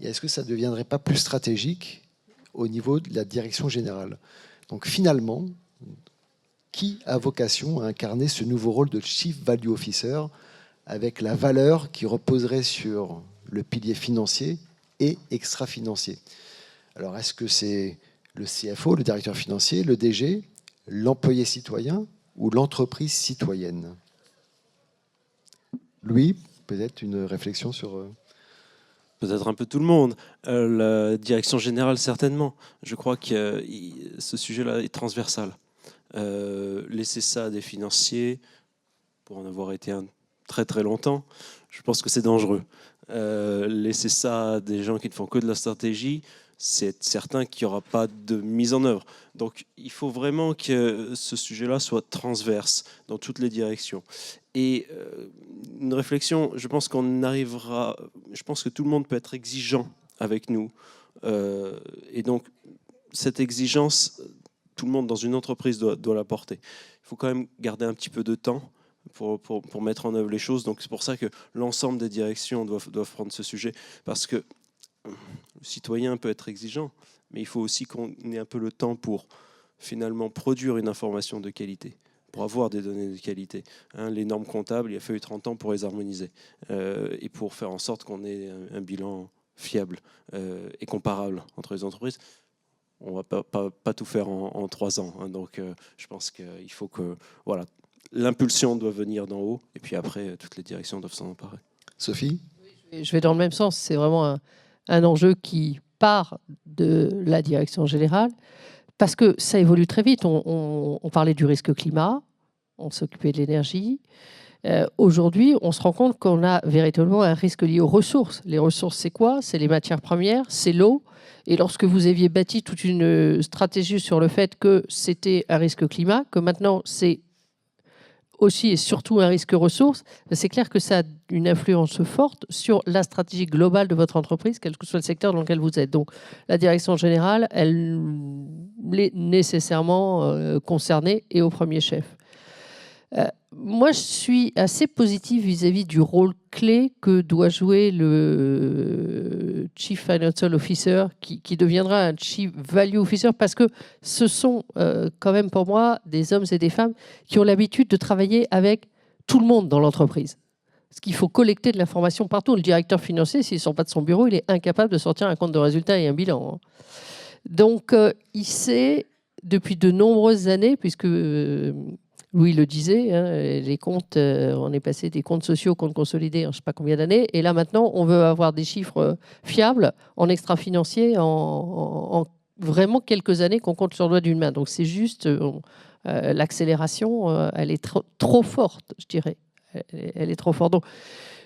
Et est-ce que ça ne deviendrait pas plus stratégique au niveau de la direction générale? Donc finalement, qui a vocation à incarner ce nouveau rôle de Chief Value Officer avec la valeur qui reposerait sur le pilier financier et extra-financier? Alors, est-ce que c'est le CFO, le directeur financier, le DG, l'employé citoyen ou l'entreprise citoyenne? Louis, peut-être une réflexion sur... Peut-être un peu tout le monde. La direction générale, certainement. Je crois que ce sujet-là est transversal. Laisser ça à des financiers, pour en avoir été un très très longtemps, je pense que c'est dangereux. Laisser ça à des gens qui ne font que de la stratégie, c'est certain qu'il n'y aura pas de mise en œuvre. Donc il faut vraiment que ce sujet-là soit transverse dans toutes les directions. Et une réflexion, je pense qu'on arrivera, je pense que tout le monde peut être exigeant avec nous. Et donc cette exigence, tout le monde dans une entreprise doit la porter. Il faut quand même garder un petit peu de temps pour mettre en œuvre les choses. Donc c'est pour ça que l'ensemble des directions doivent prendre ce sujet, parce que le citoyen peut être exigeant, mais il faut aussi qu'on ait un peu le temps pour finalement produire une information de qualité, pour avoir des données de qualité. Hein, les normes comptables, il a fallu 30 ans pour les harmoniser et pour faire en sorte qu'on ait un bilan fiable et comparable entre les entreprises. On ne va pas tout faire en 3 ans. Hein, donc je pense qu'il faut que... Voilà, l'impulsion doit venir d'en haut, et puis après, toutes les directions doivent s'en emparer. Sophie ? Je vais dans le même sens. C'est vraiment un enjeu qui part de la direction générale, parce que ça évolue très vite. On parlait du risque climat, on s'occupait de l'énergie. Aujourd'hui, on se rend compte qu'on a véritablement un risque lié aux ressources. Les ressources, c'est quoi? C'est les matières premières, c'est l'eau. Et lorsque vous aviez bâti toute une stratégie sur le fait que c'était un risque climat, que maintenant c'est aussi et surtout un risque ressources, c'est clair que ça a une influence forte sur la stratégie globale de votre entreprise, quel que soit le secteur dans lequel vous êtes. Donc la direction générale, elle est nécessairement concernée et au premier chef. Moi, je suis assez positive vis-à-vis du rôle clé que doit jouer le Chief Financial Officer, qui deviendra un Chief Value Officer, parce que ce sont quand même pour moi des hommes et des femmes qui ont l'habitude de travailler avec tout le monde dans l'entreprise. Parce qu'il faut collecter de l'information partout. Le directeur financier, s'il ne sort pas de son bureau, il est incapable de sortir un compte de résultat et un bilan, hein. Donc, il sait, depuis de nombreuses années, puisque Louis le disait, hein, les comptes, on est passé des comptes sociaux aux comptes consolidés en je ne sais pas combien d'années. Et là, maintenant, on veut avoir des chiffres fiables en extra-financier en vraiment quelques années qu'on compte sur le doigt d'une main. Donc, c'est juste l'accélération, elle est trop forte, je dirais. Elle est trop forte. Donc,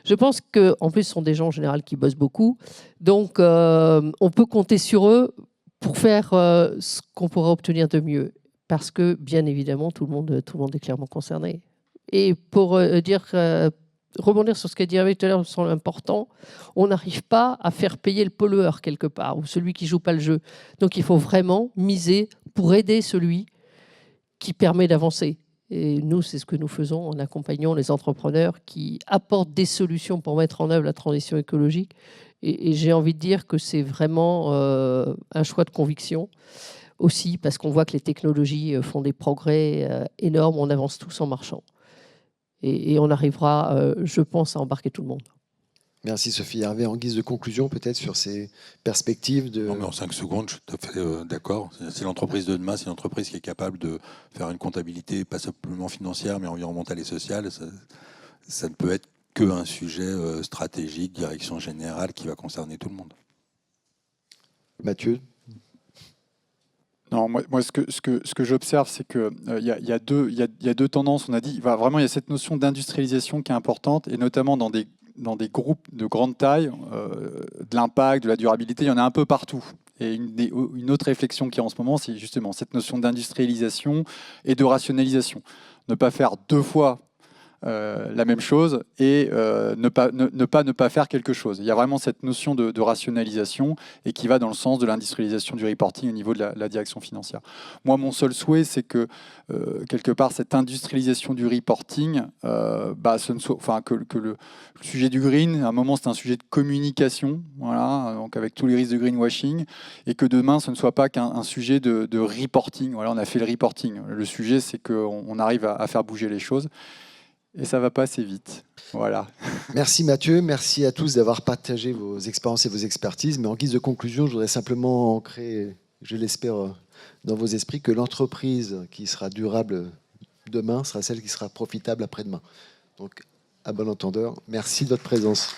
je pense qu'en plus, ce sont des gens en général qui bossent beaucoup. Donc, on peut compter sur eux pour faire ce qu'on pourra obtenir de mieux. Parce que, bien évidemment, tout le monde est clairement concerné. Et pour rebondir sur ce qu'a dit Hervé tout à l'heure, c'est important, on n'arrive pas à faire payer le pollueur quelque part, ou celui qui ne joue pas le jeu. Donc, il faut vraiment miser pour aider celui qui permet d'avancer. Et nous, c'est ce que nous faisons en accompagnant les entrepreneurs qui apportent des solutions pour mettre en œuvre la transition écologique. Et j'ai envie de dire que c'est vraiment un choix de conviction aussi, parce qu'on voit que les technologies font des progrès énormes, on avance tous en marchant. Et on arrivera, je pense, à embarquer tout le monde. Merci Sophie. Hervé, en guise de conclusion, peut-être sur ces perspectives de... Non, mais en 5 secondes, je suis tout à fait d'accord. C'est l'entreprise de demain, c'est une entreprise qui est capable de faire une comptabilité, pas simplement financière, mais environnementale et sociale. Ça ne peut être qu'un sujet stratégique, direction générale, qui va concerner tout le monde. Mathieu? Non, moi ce que j'observe, c'est qu'il y a deux tendances. On a dit, il y a cette notion d'industrialisation qui est importante, et notamment dans des groupes de grande taille, de l'impact, de la durabilité, il y en a un peu partout. Et une autre réflexion qui est en ce moment, c'est justement cette notion d'industrialisation et de rationalisation. Ne pas faire deux fois la même chose et ne pas faire quelque chose. Il y a vraiment cette notion de rationalisation et qui va dans le sens de l'industrialisation du reporting au niveau de la direction financière. Moi, mon seul souhait, c'est que quelque part, cette industrialisation du reporting, que le sujet du green, à un moment, c'est un sujet de communication, voilà, donc avec tous les risques de greenwashing, et que demain, ce ne soit pas qu'un sujet de reporting. Voilà, on a fait le reporting. Le sujet, c'est qu'on arrive à faire bouger les choses. Et ça va pas assez vite. Voilà. Merci Mathieu, merci à tous d'avoir partagé vos expériences et vos expertises. Mais en guise de conclusion, je voudrais simplement ancrer, je l'espère, dans vos esprits, que l'entreprise qui sera durable demain sera celle qui sera profitable après-demain. Donc, à bon entendeur, merci de votre présence.